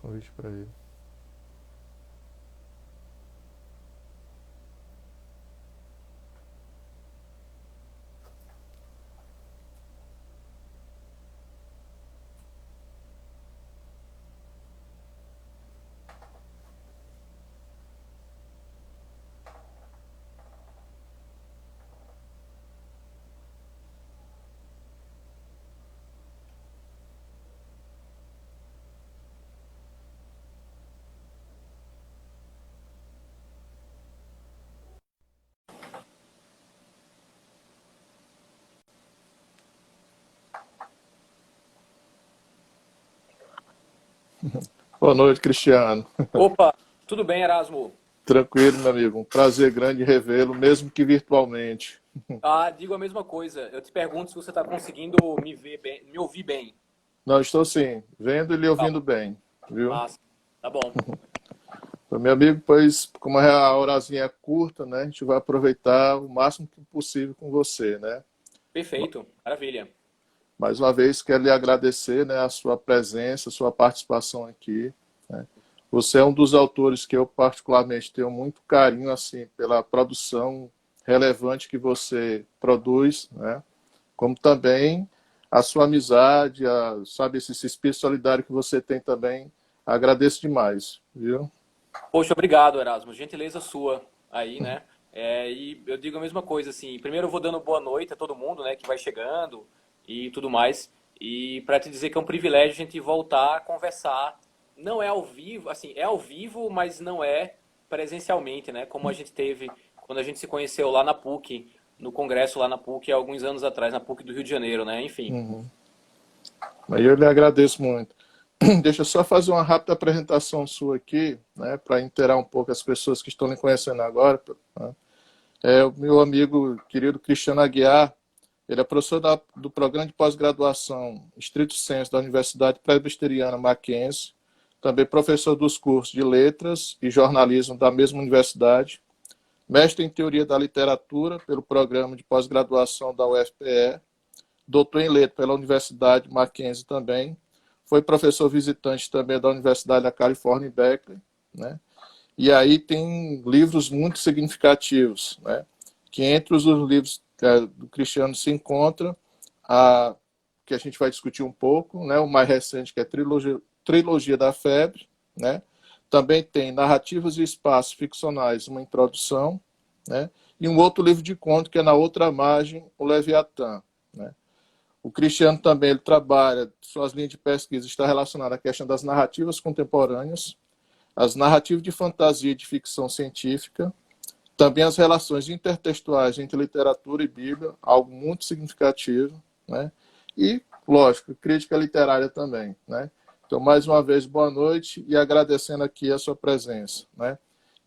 Convite para ele. Boa noite, Cristiano. Opa, tudo bem, Erasmo? Tranquilo, meu amigo. Um prazer grande revê-lo, mesmo que virtualmente. Ah, digo a mesma coisa. Eu te pergunto se você está conseguindo me ver bem, me ouvir bem. Não, estou sim, vendo e lhe Tá, ouvindo bem, viu? massa. Tá bom. Meu amigo, pois, como a horazinha é curta, né, a gente vai aproveitar o máximo possível com você, né? Perfeito. Maravilha. Mais uma vez, quero lhe agradecer, né, a sua presença, a sua participação aqui, né? Você é um dos autores que eu particularmente tenho muito carinho, assim, pela produção relevante que você produz, né? Como também a sua amizade, sabe, esse espírito solidário que você tem também. Agradeço demais, viu? Poxa, obrigado, Erasmo. Gentileza sua aí, né? E eu digo a mesma coisa, assim. Primeiro eu vou dando boa noite a todo mundo, né, que vai chegando e tudo mais. E para te dizer que é um privilégio a gente voltar a conversar. Não é ao vivo, assim, é ao vivo, mas não é presencialmente, né? Como a gente teve quando a gente se conheceu lá na PUC, no congresso lá na PUC, há alguns anos atrás, na PUC do Rio de Janeiro, né? Enfim. Aí eu lhe agradeço muito. Deixa eu só fazer uma rápida apresentação sua aqui, né, para inteirar um pouco as pessoas que estão lhe conhecendo agora, né? É o meu amigo querido Cristiano Aguiar. Ele é professor do programa de pós-graduação Estrito Senso da Universidade Presbiteriana Mackenzie, também professor dos cursos de Letras e Jornalismo da mesma universidade, mestre em Teoria da Literatura pelo programa de pós-graduação da UFPE, doutor em Letras pela Universidade Mackenzie também, foi professor visitante também da Universidade da Califórnia em Berkeley, né? E aí tem livros muito significativos, né? Que entre os livros do Cristiano se encontra a que a gente vai discutir um pouco, né? O mais recente que é Trilogia da Febre, né? Também tem Narrativas e Espaços Ficcionais, uma introdução, né? E um outro livro de conto que é Na Outra Margem, o Leviatã, né? O Cristiano também ele trabalha, suas linhas de pesquisa está relacionada à questão das narrativas contemporâneas, as narrativas de fantasia e de ficção científica, também as relações intertextuais entre literatura e Bíblia, algo muito significativo, né? E, lógico, crítica literária também, né? Então, mais uma vez, boa noite e agradecendo aqui a sua presença, né?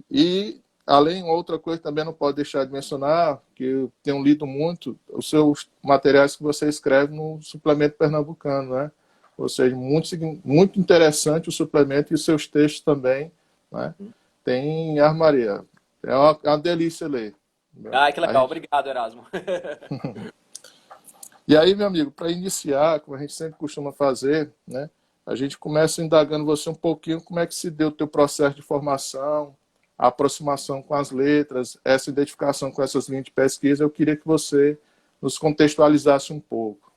E, além, outra coisa também não pode deixar de mencionar, que eu tenho lido muito, os seus materiais que você escreve no suplemento pernambucano, né? Ou seja, muito interessante o suplemento e os seus textos também, né? Tem armaria. É uma delícia ler. Entendeu? Ah, que legal. Obrigado, Erasmo. E aí, meu amigo, para iniciar, como a gente sempre costuma fazer, né? A gente começa indagando você um pouquinho como é que se deu o teu processo de formação, a aproximação com as letras, essa identificação com essas linhas de pesquisa. Eu queria que você nos contextualizasse um pouco.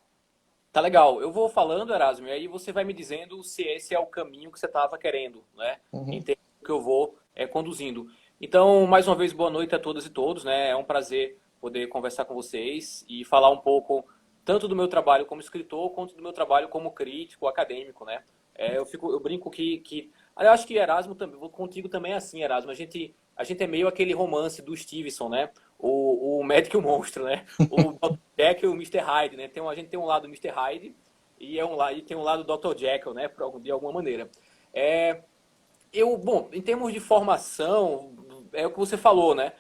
Tá legal. Eu vou falando, Erasmo, e aí você vai me dizendo se esse é o caminho que você estava querendo, né? Uhum. Entendo que eu vou conduzindo. Então, mais uma vez, boa noite a todas e todos, né? É um prazer poder conversar com vocês e falar um pouco tanto do meu trabalho como escritor, quanto do meu trabalho como crítico, acadêmico, né? Eu brinco eu acho que Erasmo também, contigo também é assim, Erasmo. A gente é meio aquele romance do Stevenson, né? O médico e o monstro, né? O Dr. Jekyll e o Mister Hyde, né? A gente tem um lado Mister Hyde e tem um lado Dr. Jekyll, né? De alguma maneira. É, bom, em termos de formação, é o que você falou, né?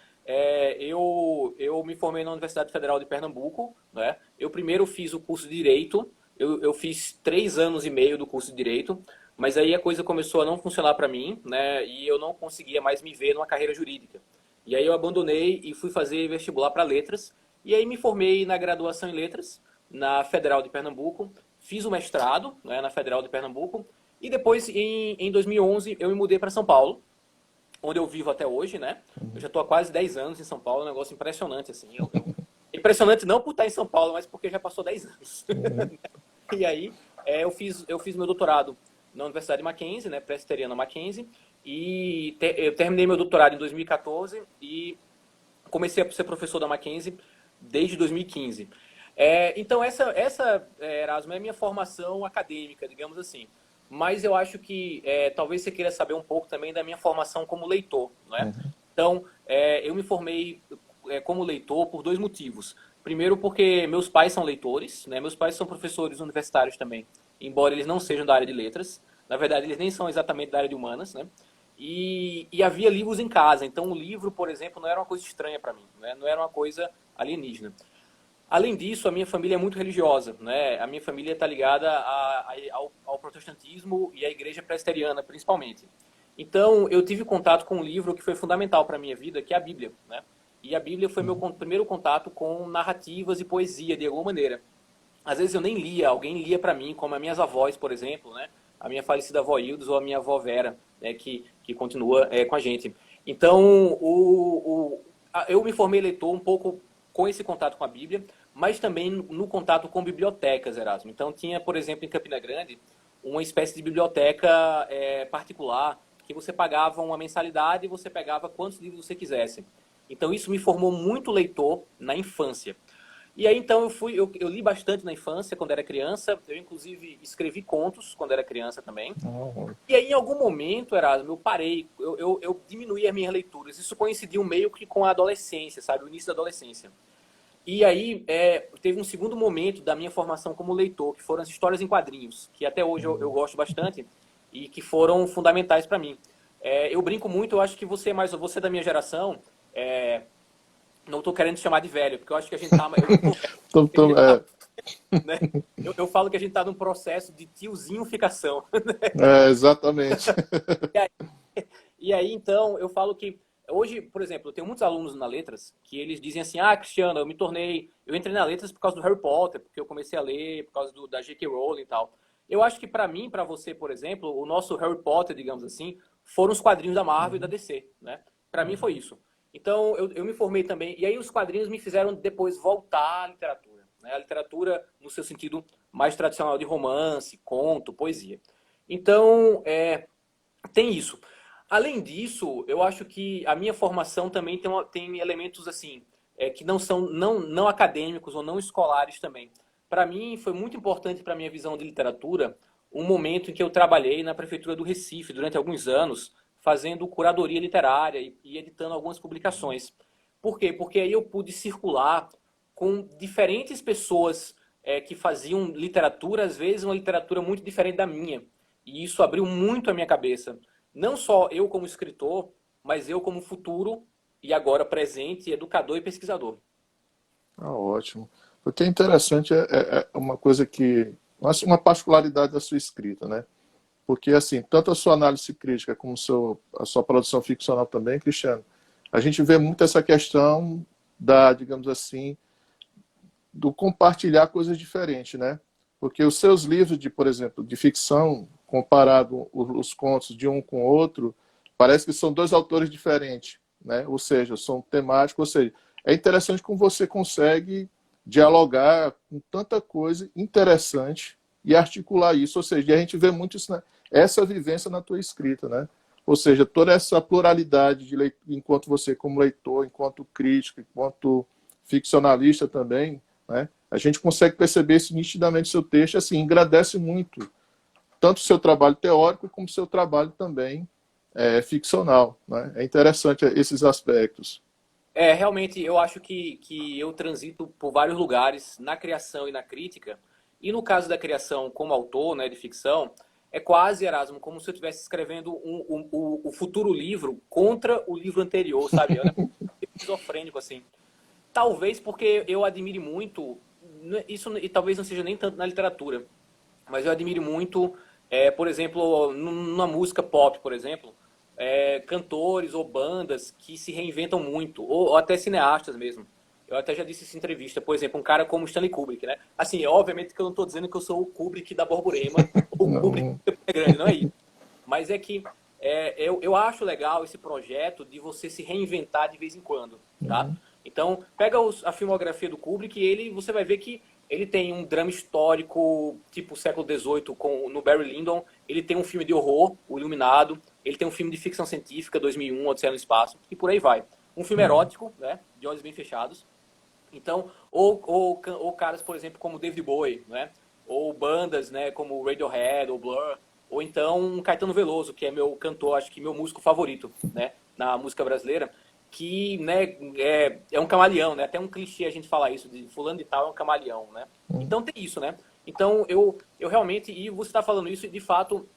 Eu me formei na Universidade Federal de Pernambuco, né? Eu primeiro fiz o curso de Direito, eu fiz 3 anos e meio do curso de Direito, mas aí a coisa começou a não funcionar para mim, né? E eu não conseguia mais me ver numa carreira jurídica. E aí eu abandonei e fui fazer vestibular para Letras, e aí me formei na graduação em Letras, na Federal de Pernambuco, fiz o mestrado, né, na Federal de Pernambuco, E depois, em 2011, eu me mudei para São Paulo, onde eu vivo até hoje, né? Eu já estou há quase 10 anos em São Paulo, é um negócio impressionante, assim. Impressionante não por estar em São Paulo, mas porque já passou 10 anos. Uhum. E aí, eu fiz meu doutorado na Universidade Mackenzie, né? Presbiteriana Mackenzie, e eu terminei meu doutorado em 2014 e comecei a ser professor da Mackenzie desde 2015. Então, Erasmo, é a minha formação acadêmica, digamos assim. Mas eu acho que talvez você queira saber um pouco também da minha formação como leitor, né? Uhum. Então, eu me formei como leitor por dois motivos. Primeiro, porque meus pais são leitores, né? Meus pais são professores universitários também, embora eles não sejam da área de letras. Na verdade, eles nem são exatamente da área de humanas, né? E havia livros em casa, então o livro, por exemplo, não era uma coisa estranha para mim, né? Não era uma coisa alienígena. Além disso, a minha família é muito religiosa, né? A minha família está ligada ao protestantismo e à igreja presbiteriana, principalmente. Então, eu tive contato com um livro que foi fundamental para a minha vida, que é a Bíblia, né? E a Bíblia foi meu primeiro contato com narrativas e poesia, de alguma maneira. Às vezes eu nem lia, alguém lia para mim, como as minhas avós, por exemplo, né? A minha falecida avó Hildes ou a minha avó Vera, né? Que continua com a gente. Então, eu me formei leitor um pouco com esse contato com a Bíblia, mas também no contato com bibliotecas, Erasmo. Então, tinha, por exemplo, em Campina Grande, uma espécie de biblioteca particular, que você pagava uma mensalidade e você pegava quantos livros você quisesse. Então, isso me formou muito leitor na infância. E aí, então, eu li bastante na infância, quando era criança. Eu, inclusive, escrevi contos quando era criança também. Oh, E aí, em algum momento, Erasmo, eu parei, eu diminuí as minhas leituras. Isso coincidiu meio que com a adolescência, sabe? O início da adolescência. E aí, teve um segundo momento da minha formação como leitor, que foram as histórias em quadrinhos, que até hoje eu gosto bastante e que foram fundamentais para mim. Eu brinco muito, eu acho que você da minha geração, não estou querendo te chamar de velho, porque eu acho que a gente tá, tô, a tô, gente tá, é, né? Eu falo que a gente está num processo de tiozinho-ficação. exatamente. E aí, então, eu falo que hoje, por exemplo, eu tenho muitos alunos na Letras que eles dizem assim: ah, Cristiano, eu entrei na Letras por causa do Harry Potter, porque eu comecei a ler por causa da J.K. Rowling e tal. Eu acho que para mim, para você, por exemplo, o nosso Harry Potter, digamos assim, foram os quadrinhos da Marvel e da DC, né? Para mim foi isso. Então, eu me formei também, e aí os quadrinhos me fizeram depois voltar à literatura, né? A literatura no seu sentido mais tradicional de romance, conto, poesia. Então, tem isso. Além disso, eu acho que a minha formação também tem elementos assim que não são não acadêmicos ou não escolares também. Para mim, foi muito importante para a minha visão de literatura um momento em que eu trabalhei na prefeitura do Recife durante alguns anos, fazendo curadoria literária e editando algumas publicações. Por quê? Porque aí eu pude circular com diferentes pessoas que faziam literatura, às vezes uma literatura muito diferente da minha. E isso abriu muito a minha cabeça. Não só eu como escritor, mas eu como futuro e agora presente educador e pesquisador. Ah, ótimo. O que é interessante é uma coisa que, uma particularidade da sua escrita, né? Porque, assim, tanto a sua análise crítica como a sua produção ficcional também, Cristiano, a gente vê muito essa questão da, digamos assim, do compartilhar coisas diferentes, né? Porque os seus livros, por exemplo, de ficção, comparado os contos de um com o outro, parece que são dois autores diferentes, né? Ou seja, são temáticos, ou seja, é interessante como você consegue dialogar com tanta coisa interessante e articular isso, ou seja, a gente vê muito isso, né? Essa vivência na tua escrita, né? Ou seja, toda essa pluralidade de enquanto você como leitor, enquanto crítico, enquanto ficcionalista também, né? A gente consegue perceber isso nitidamente no seu texto, assim, engrandece muito tanto o seu trabalho teórico como o seu trabalho também ficcional, né? É interessante esses aspectos. Realmente, eu acho que eu transito por vários lugares na criação e na crítica. E no caso da criação como autor, né, de ficção, é quase, Erasmo, como se eu estivesse escrevendo o futuro livro contra o livro anterior, sabe? É esquizofrênico, assim. Talvez porque eu admire muito, isso e talvez não seja nem tanto na literatura, mas eu admiro muito, por exemplo, numa música pop, por exemplo, cantores ou bandas que se reinventam muito, ou até cineastas mesmo. Eu até já disse isso em entrevista, por exemplo, um cara como Stanley Kubrick, né? Assim, obviamente que eu não estou dizendo que eu sou o Kubrick da Borborema, ou o público é grande, não é isso. Mas é que eu acho legal esse projeto de você se reinventar de vez em quando, tá? Então, pega a filmografia do Kubrick e você vai ver que ele tem um drama histórico, tipo século XVIII, no Barry Lyndon. Ele tem um filme de horror, O Iluminado. Ele tem um filme de ficção científica, 2001, Odisseia no Espaço, e por aí vai. Um filme erótico, né, de olhos bem fechados. Então, ou caras, por exemplo, como David Bowie, né? Ou bandas, né, como Radiohead ou Blur, ou então um Caetano Veloso, que é meu cantor, acho que meu músico favorito, né, na música brasileira, que, né, é um camaleão, né? Até um clichê a gente falar isso, de fulano de tal é um camaleão, né? Então tem isso, né? Então eu realmente, e você está falando isso, e de fato,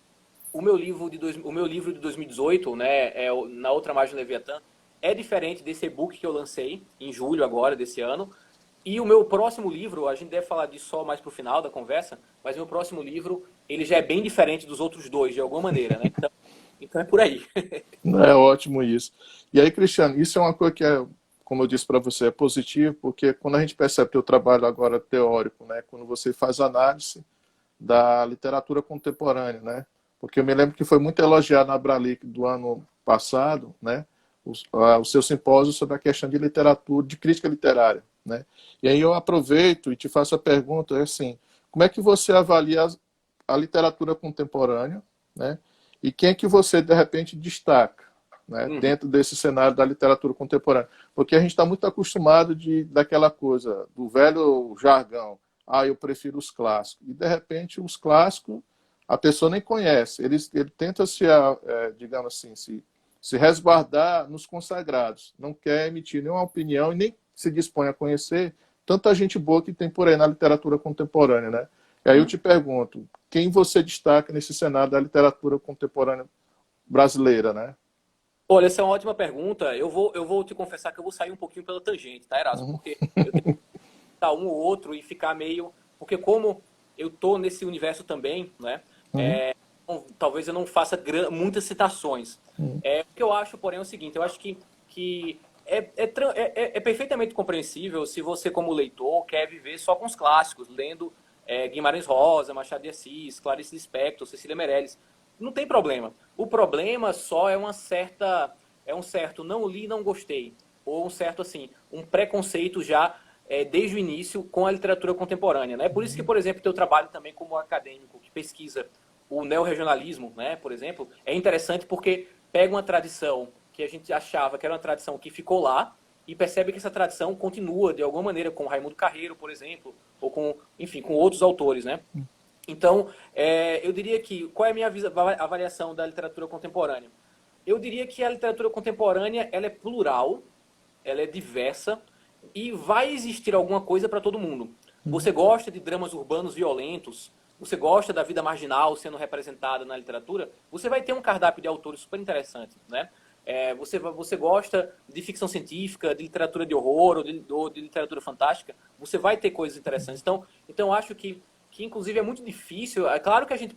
o meu livro de 2018, né, Na Outra Margem do Leviatã, é diferente desse e-book que eu lancei em julho agora, desse ano. E o meu próximo livro, a gente deve falar disso só mais pro final da conversa, mas o meu próximo livro, ele já é bem diferente dos outros dois, de alguma maneira, né? Então é por aí. É ótimo isso. E aí, Cristiano, isso é uma coisa que como eu disse para você, é positivo, porque quando a gente percebe teu trabalho agora teórico, né, quando você faz análise da literatura contemporânea, né, porque eu me lembro que foi muito elogiado na Abralic do ano passado, né, o seu simpósio sobre a questão de literatura, de crítica literária, né. E aí eu aproveito e te faço a pergunta, assim, como é que você avalia a literatura contemporânea, né, e quem é que você, de repente, destaca, né, dentro desse cenário da literatura contemporânea? Porque a gente está muito acostumado daquela coisa, do velho jargão, eu prefiro os clássicos. E, de repente, os clássicos, a pessoa nem conhece. Ele tenta digamos assim, se resguardar nos consagrados. Não quer emitir nenhuma opinião e nem se dispõe a conhecer tanta gente boa que tem por aí na literatura contemporânea, né? E aí eu te pergunto, quem você destaca nesse cenário da literatura contemporânea brasileira, né? Olha, essa é uma ótima pergunta. Eu vou te confessar que eu vou sair um pouquinho pela tangente, tá, Erasmo? Porque eu tenho que citar um ou outro e ficar meio... Porque como eu tô nesse universo também, né? Talvez eu não faça muitas citações. O que eu acho, porém, é o seguinte. Eu acho que é perfeitamente compreensível se você, como leitor, quer viver só com os clássicos, lendo Guimarães Rosa, Machado de Assis, Clarice Lispector, Cecília Meirelles. Não tem problema. O problema só é um certo não li, não gostei. Ou um certo, assim, um preconceito já desde o início com a literatura contemporânea. Né? Por isso que, por exemplo, teu trabalho também como acadêmico que pesquisa o neorregionalismo, né, por exemplo, é interessante porque pega uma tradição que a gente achava que era uma tradição que ficou lá e percebe que essa tradição continua de alguma maneira com Raimundo Carreiro, por exemplo, ou enfim, com outros autores, né? Então, eu diria que... Qual é a minha avaliação da literatura contemporânea? Eu diria que a literatura contemporânea ela é plural, ela é diversa e vai existir alguma coisa para todo mundo. Você gosta de dramas urbanos violentos, você gosta da vida marginal sendo representada na literatura, você vai ter um cardápio de autores super interessante, né? Você gosta de ficção científica, de literatura de horror ou de literatura fantástica, você vai ter coisas interessantes. Então acho que inclusive é muito difícil. É claro que a gente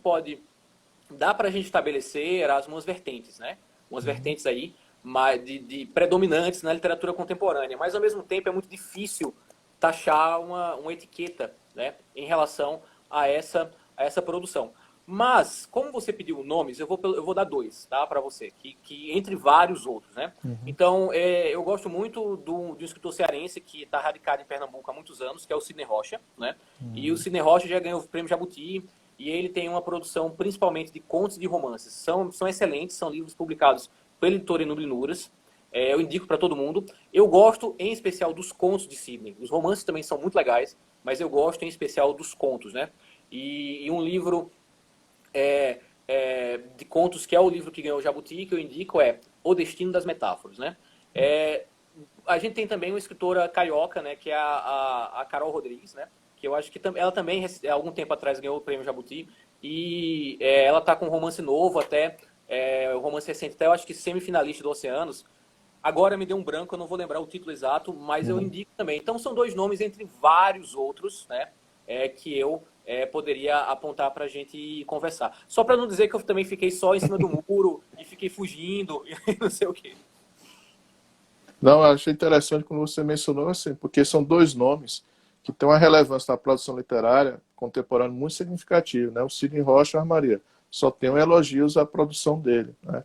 dá para a gente estabelecer umas vertentes, né? Umas vertentes aí de predominantes na literatura contemporânea, mas ao mesmo tempo é muito difícil taxar uma etiqueta, né, em relação a essa produção. Mas, como você pediu nomes, eu vou dar dois, tá, para você, que entre vários outros, né? Então, eu gosto muito de um escritor cearense que está radicado em Pernambuco há muitos anos, que é o Sidney Rocha, né? E o Sidney Rocha já ganhou o Prêmio Jabuti e ele tem uma produção principalmente de contos e de romances. São excelentes, são livros publicados pela editora Nublinuras. Eu indico para todo mundo. Eu gosto, em especial, dos contos de Sidney. Os romances também são muito legais, mas eu gosto, em especial, dos contos, né? E um livro de contos, que é o livro que ganhou o Jabuti, que eu indico, é O Destino das Metáforas, né? A gente tem também uma escritora carioca, né, que é a Carol Rodrigues, né? Que eu acho que ela também, há algum tempo atrás, ganhou o Prêmio Jabuti. E ela está com um romance novo, até o romance recente, até eu acho que semifinalista do Oceanos. Agora me deu um branco, eu não vou lembrar o título exato, mas eu indico também. Então são dois nomes entre vários outros, né, que eu poderia apontar para a gente conversar. Só para não dizer que eu também fiquei só em cima do muro e fiquei fugindo e não sei o quê. Não, eu achei interessante quando você mencionou assim, porque são dois nomes que tem uma relevância na produção literária contemporânea muito significativa, né? O Sidney Rocha e a Maria. Só tenho elogios à produção dele, né?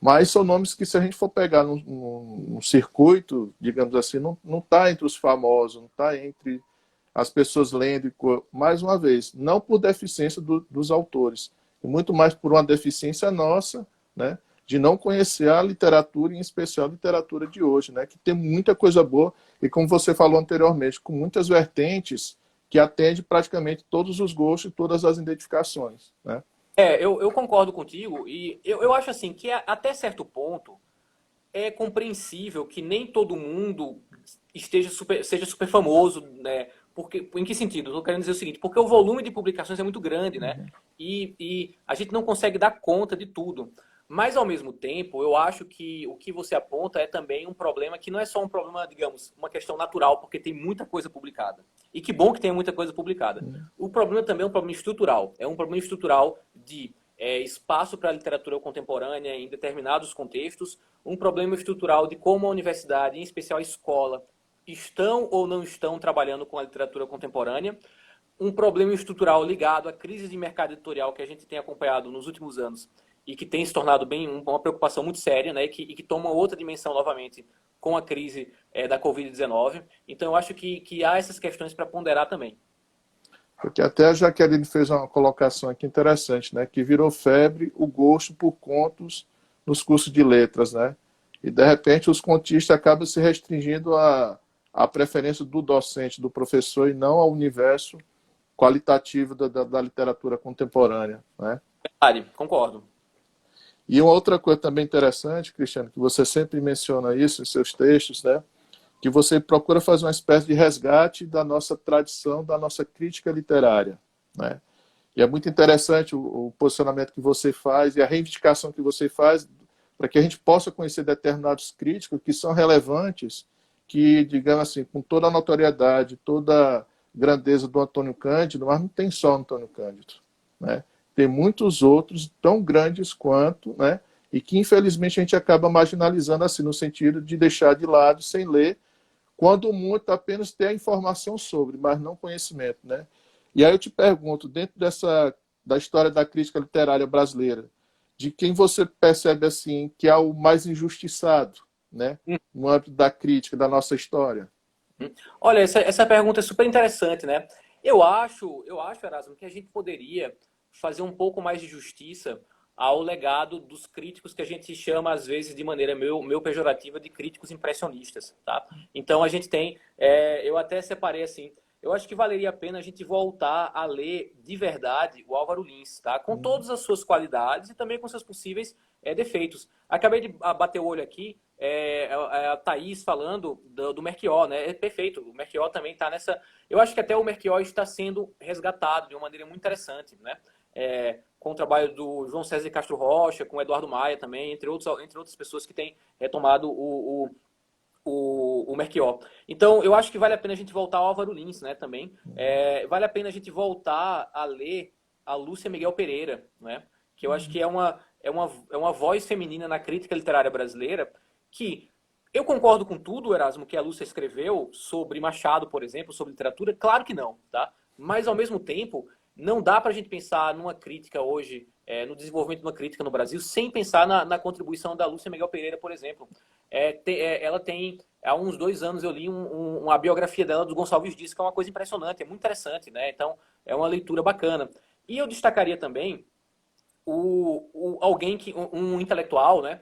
Mas são nomes que, se a gente for pegar num circuito, digamos assim, não está entre os famosos, não está entre as pessoas lendo. Mais uma vez, não por deficiência dos autores, e muito mais por uma deficiência nossa, né, de não conhecer a literatura, em especial a literatura de hoje, né, que tem muita coisa boa, e como você falou anteriormente, com muitas vertentes que atende praticamente todos os gostos e todas as identificações, né? Eu concordo contigo e eu acho assim que até certo ponto é compreensível que nem todo mundo seja super famoso, né? Porque, em que sentido? Estou querendo dizer o seguinte, porque o volume de publicações é muito grande, né? E a gente não consegue dar conta de tudo. Mas, ao mesmo tempo, eu acho que o que você aponta é também um problema que não é só um problema, digamos, uma questão natural, porque tem muita coisa publicada. E que bom que tem muita coisa publicada. O problema também é um problema estrutural. É um problema estrutural de espaço para a literatura contemporânea em determinados contextos, um problema estrutural de como a universidade, em especial a escola, estão ou não estão trabalhando com a literatura contemporânea, um problema estrutural ligado à crise de mercado editorial que a gente tem acompanhado nos últimos anos e que tem se tornado bem uma preocupação muito séria, né, e que toma outra dimensão novamente com a crise da Covid-19. Então, eu acho que há essas questões para ponderar também. Porque até a Jaqueline fez uma colocação aqui interessante, né, que virou febre o gosto por contos nos cursos de letras, né? E, de repente, os contistas acabam se restringindo à preferência do docente, do professor, e não ao universo qualitativo da literatura contemporânea, né? Verdade, concordo. E uma outra coisa também interessante, Cristiano, que você sempre menciona isso em seus textos, né? Que você procura fazer uma espécie de resgate da nossa tradição, da nossa crítica literária, né? E é muito interessante o posicionamento que você faz e a reivindicação que você faz para que a gente possa conhecer determinados críticos que são relevantes, que, digamos assim, com toda a notoriedade, toda a grandeza do Antônio Cândido, mas não tem só Antônio Cândido, né? Tem muitos outros tão grandes quanto, né? E que, infelizmente, a gente acaba marginalizando, assim, no sentido de deixar de lado, sem ler, quando muito apenas ter a informação sobre, mas não conhecimento, né? E aí eu te pergunto, dentro da história da crítica literária brasileira, de quem você percebe assim que é o mais injustiçado, né, no âmbito da crítica da nossa história? Olha, essa pergunta é super interessante, né? Eu acho, Erasmo, que a gente poderia fazer um pouco mais de justiça ao legado dos críticos que a gente chama, às vezes, de maneira meio pejorativa, de críticos impressionistas, tá? Então, a gente tem... eu até separei assim... Eu acho que valeria a pena a gente voltar a ler de verdade o Álvaro Lins, tá? Com todas as suas qualidades e também com seus possíveis defeitos. Acabei de bater o olho aqui, a Thaís falando do Melchior, né? É perfeito, o Melchior também está nessa... Eu acho que até o Melchior está sendo resgatado de uma maneira muito interessante, né? Com o trabalho do João César de Castro Rocha, com o Eduardo Maia também, entre outras pessoas que têm retomado o Melchior. Então, eu acho que vale a pena a gente voltar ao Álvaro Lins, né, também. Vale a pena a gente voltar a ler a Lúcia Miguel Pereira, né, que eu acho que é uma voz feminina na crítica literária brasileira que eu concordo com tudo, Erasmo, que a Lúcia escreveu sobre Machado, por exemplo, sobre literatura. Claro que não, tá? Mas, ao mesmo tempo, não dá para a gente pensar numa crítica hoje, no desenvolvimento de uma crítica no Brasil, sem pensar na contribuição da Lúcia Miguel Pereira, por exemplo. Ela tem, há uns 2 anos eu li uma biografia dela do Gonçalves Dias, que é uma coisa impressionante, é muito interessante, né? Então, é uma leitura bacana. E eu destacaria também alguém um intelectual, né?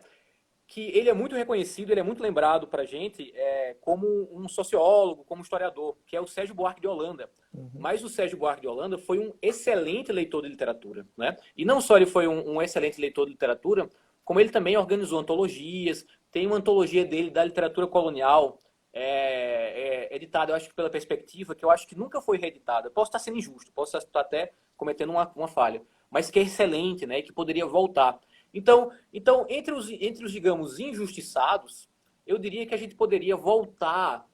Que ele é muito reconhecido, ele é muito lembrado para a gente como um sociólogo, como historiador, que é o Sérgio Buarque de Holanda. Mas o Sérgio Buarque de Holanda foi um excelente leitor de literatura, né? E não só ele foi um excelente leitor de literatura, como ele também organizou antologias. Tem uma antologia dele da literatura colonial, editada, eu acho que pela Perspectiva, que eu acho que nunca foi reeditada. Posso estar sendo injusto, posso estar até cometendo uma falha, mas que é excelente, né? E que poderia voltar. Então entre os, digamos, injustiçados, eu diria que a gente poderia voltar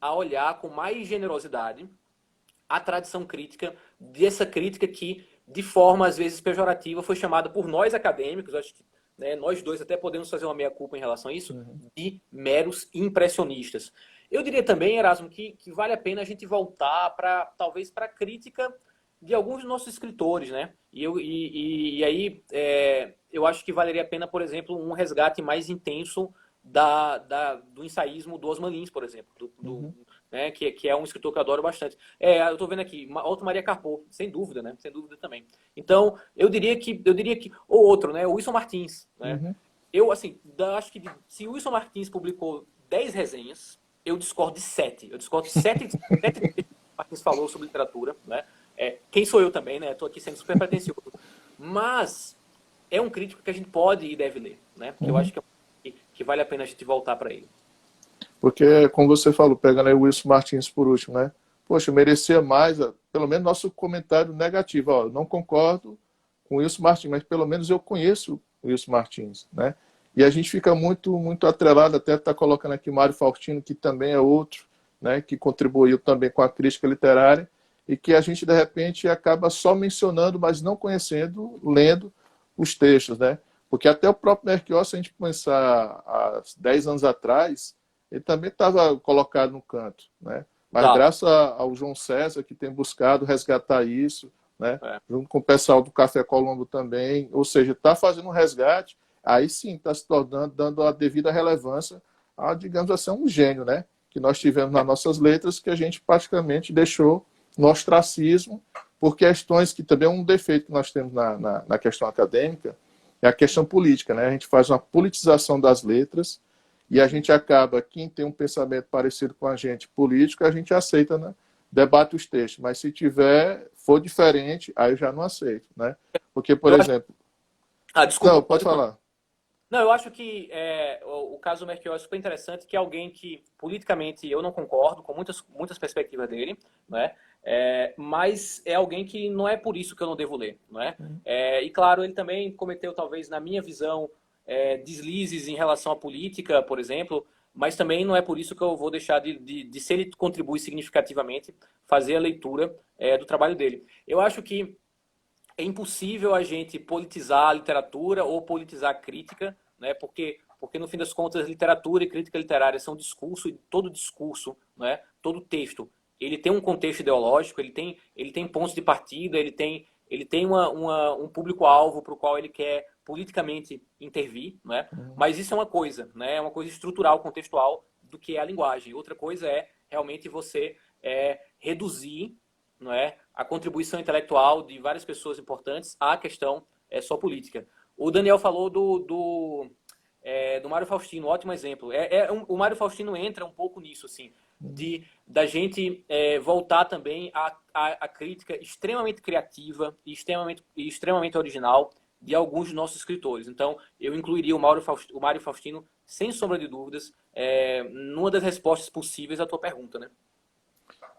a olhar com mais generosidade a tradição crítica, dessa crítica que, de forma às vezes pejorativa, foi chamada por nós acadêmicos, acho que, né, nós dois até podemos fazer uma meia-culpa em relação a isso, de meros impressionistas. Eu diria também, Erasmo, que vale a pena a gente voltar talvez para a crítica de alguns dos nossos escritores, né? E aí eu acho que valeria a pena, por exemplo, um resgate mais intenso do ensaísmo do Osman Lins, por exemplo, Uhum. né, que é um escritor que eu adoro bastante. Eu estou vendo aqui, Otto Maria Carpo, sem dúvida, né? Sem dúvida também. Então, eu diria que ou outro, né? O Wilson Martins, né? Uhum. Eu, assim, acho que se o Wilson Martins publicou 10 resenhas, eu discordo de 7. Eu discordo de 7 que o Martins falou sobre literatura, né? Quem sou eu também, né? Estou aqui sendo super pretencioso. Mas é um crítico que a gente pode e deve ler, né? Que eu Uhum. acho que vale a pena a gente voltar para ele. Porque, como você falou, pegando aí o Wilson Martins por último, né? Poxa, merecia mais, pelo menos nosso comentário negativo. Ó, eu não concordo com o Wilson Martins, mas pelo menos eu conheço o Wilson Martins, né? E a gente fica muito atrelado, até está colocando aqui o Mário Faustino, que também é outro, né? Que contribuiu também com a crítica literária e que a gente, de repente, acaba só mencionando, mas não conhecendo, lendo os textos, né? Porque até o próprio Melchior, se a gente pensar há 10 anos atrás, ele também estava colocado no canto, né? Mas Tá. graças ao João César, que tem buscado resgatar isso, né? É. Junto com o pessoal do Café Colombo também, ou seja, está fazendo um resgate, aí sim está se tornando, dando a devida relevância a, digamos assim, um gênio, né? Que nós tivemos nas nossas letras, que a gente praticamente deixou no ostracismo, por questões que também é um defeito que nós temos na questão acadêmica, é a questão política, né? A gente faz uma politização das letras, e a gente acaba, quem tem um pensamento parecido com a gente político, a gente aceita, né? Debate os textos. Mas se for diferente, aí eu já não aceito, né? Porque, por Eu acho... exemplo... Desculpa, Não, pode pode continuar. falar. Não, eu acho que o caso do Melchior é super interessante, que é alguém que politicamente eu não concordo com muitas perspectivas dele, né? Mas é alguém que não é por isso que eu não devo ler, né? E claro, ele também cometeu, talvez, na minha visão, deslizes em relação à política, por exemplo, mas também não é por isso que eu vou deixar se ele contribui significativamente, fazer a leitura do trabalho dele. Eu acho que é impossível a gente politizar a literatura ou politizar a crítica, né? Porque no fim das contas, literatura e crítica literária são discurso, e todo discurso, né? Todo texto, ele tem um contexto ideológico, ele tem pontos de partida, ele tem um público-alvo para o qual ele quer politicamente intervir, né? Mas isso é uma coisa, né? É uma coisa estrutural, contextual do que é a linguagem. Outra coisa é realmente você reduzir, não é, a contribuição intelectual de várias pessoas importantes à questão só política. O Daniel falou do Mário Faustino, ótimo exemplo. O Mário Faustino entra um pouco nisso, assim, da gente voltar também à crítica extremamente criativa e extremamente original de alguns dos nossos escritores. Então, eu incluiria o Mário Faustino, sem sombra de dúvidas, numa das respostas possíveis à tua pergunta, né?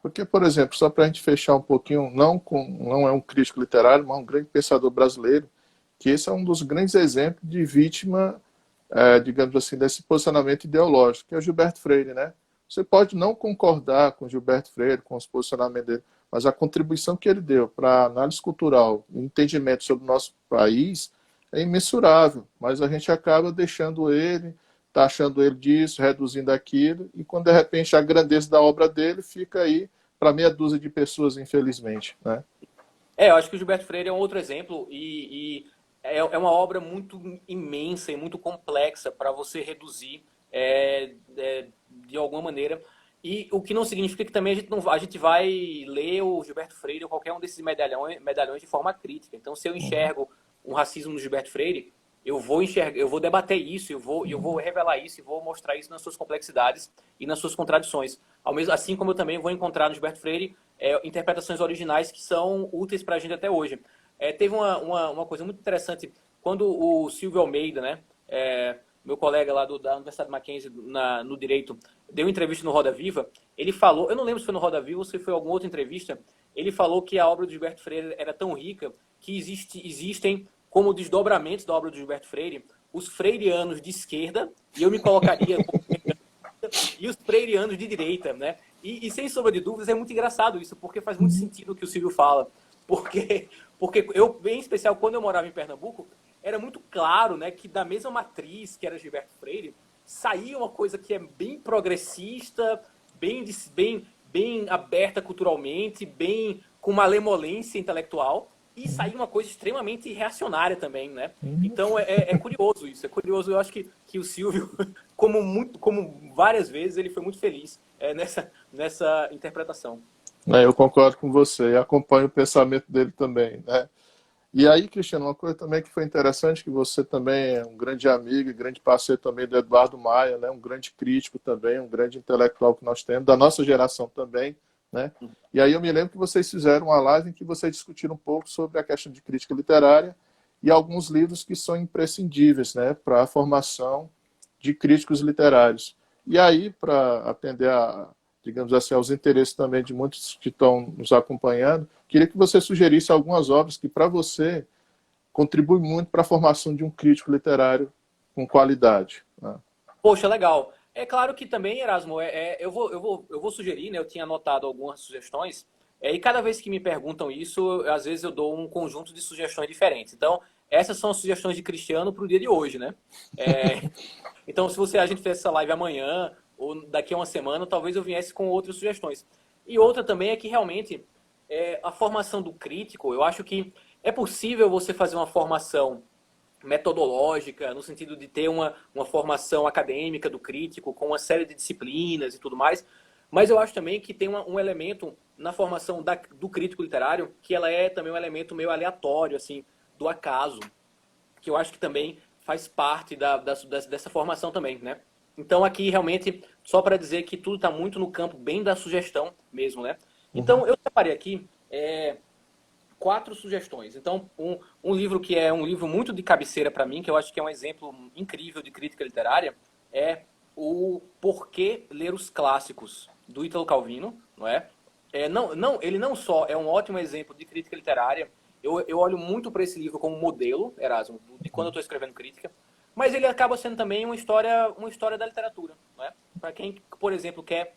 Porque, por exemplo, só para a gente fechar um pouquinho, não é um crítico literário, mas um grande pensador brasileiro, que esse é um dos grandes exemplos de vítima, digamos assim, desse posicionamento ideológico, que é o Gilberto Freire, né? Você pode não concordar com o Gilberto Freire, com os posicionamentos dele, mas a contribuição que ele deu para a análise cultural, o entendimento sobre o nosso país é imensurável, mas a gente acaba deixando ele, taxando ele disso, reduzindo aquilo, e quando de repente a grandeza da obra dele fica aí para meia dúzia de pessoas, infelizmente, né? Eu acho que o Gilberto Freire é um outro exemplo e é uma obra muito imensa e muito complexa para você reduzir de alguma maneira. E o que não significa que também a gente vai ler o Gilberto Freire ou qualquer um desses medalhões de forma crítica. Então, se eu enxergo um racismo no Gilberto Freire, eu vou debater isso, eu vou revelar isso e vou mostrar isso nas suas complexidades e nas suas contradições. Assim como eu também vou encontrar no Gilberto Freire interpretações originais que são úteis para a gente até hoje. Teve uma coisa muito interessante quando o Silvio Almeida, né, meu colega lá da Universidade Mackenzie no Direito, deu entrevista no Roda Viva. Ele falou, eu não lembro se foi no Roda Viva ou se foi alguma outra entrevista, ele falou que a obra do Gilberto Freire era tão rica que existem como desdobramentos da obra do Gilberto Freire os freirianos de esquerda, e eu me colocaria e os freirianos de direita, né? E sem sombra de dúvidas, é muito engraçado isso, porque faz muito sentido o que o Silvio fala. Porque eu, em especial, quando eu morava em Pernambuco, era muito claro, né, que da mesma matriz que era Gilberto Freire, saía uma coisa que é bem progressista, bem aberta culturalmente, bem com malemolência intelectual, e sair uma coisa extremamente reacionária também, né? Então é curioso isso, é curioso. Eu acho que o Silvio, como várias vezes, ele foi muito feliz nessa interpretação. Eu concordo com você e acompanho o pensamento dele também, né? E aí, Cristiano, uma coisa também que foi interessante, que você também é um grande amigo e grande parceiro também do Eduardo Maia, né? Um grande crítico também, um grande intelectual que nós temos, da nossa geração também, né? E aí eu me lembro que vocês fizeram uma live em que vocês discutiram um pouco sobre a questão de crítica literária e alguns livros que são imprescindíveis, né? Para a formação de críticos literários. E aí, para atender digamos assim, aos interesses também de muitos que estão nos acompanhando, queria que você sugerisse algumas obras que, para você, contribuem muito para a formação de um crítico literário com qualidade. Né? Poxa, legal. É claro que também, Erasmo, eu vou sugerir, né? Eu tinha anotado algumas sugestões, e cada vez que me perguntam isso, às vezes eu dou um conjunto de sugestões diferentes. Então, essas são as sugestões de Cristiano para o dia de hoje, né? Então, se a gente fizer essa live amanhã ou daqui a uma semana, talvez eu viesse com outras sugestões. E outra também é que realmente a formação do crítico, eu acho que é possível você fazer uma formação metodológica, no sentido de ter uma formação acadêmica do crítico, com uma série de disciplinas e tudo mais, mas eu acho também que tem um elemento na formação do crítico literário, que ela é também um elemento meio aleatório, assim, do acaso, que eu acho que também faz parte dessa formação também, né? Então aqui realmente, só para dizer que tudo está muito no campo bem da sugestão mesmo, né? Então eu separei aqui 4 sugestões. Então um livro que é um livro muito de cabeceira para mim, que eu acho que é um exemplo incrível de crítica literária, é o Porquê Ler os Clássicos, do Ítalo Calvino, não é? Ele não só é um ótimo exemplo de crítica literária, eu olho muito para esse livro como modelo, Erasmo, de quando eu estou escrevendo crítica, mas ele acaba sendo também uma história da literatura, não é? Para quem, por exemplo, quer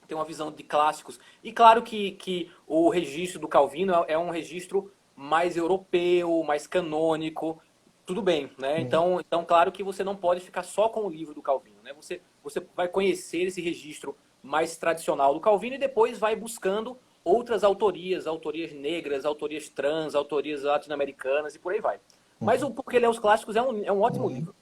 ter uma visão de clássicos. E claro que o registro do Calvino é um registro mais europeu, mais canônico, tudo bem, né? Então, claro que você não pode ficar só com o livro do Calvino, né? Você vai conhecer esse registro mais tradicional do Calvino e depois vai buscando outras autorias negras, autorias trans, autorias latino-americanas e por aí vai. Mas o Porque Ler os Clássicos é um ótimo livro.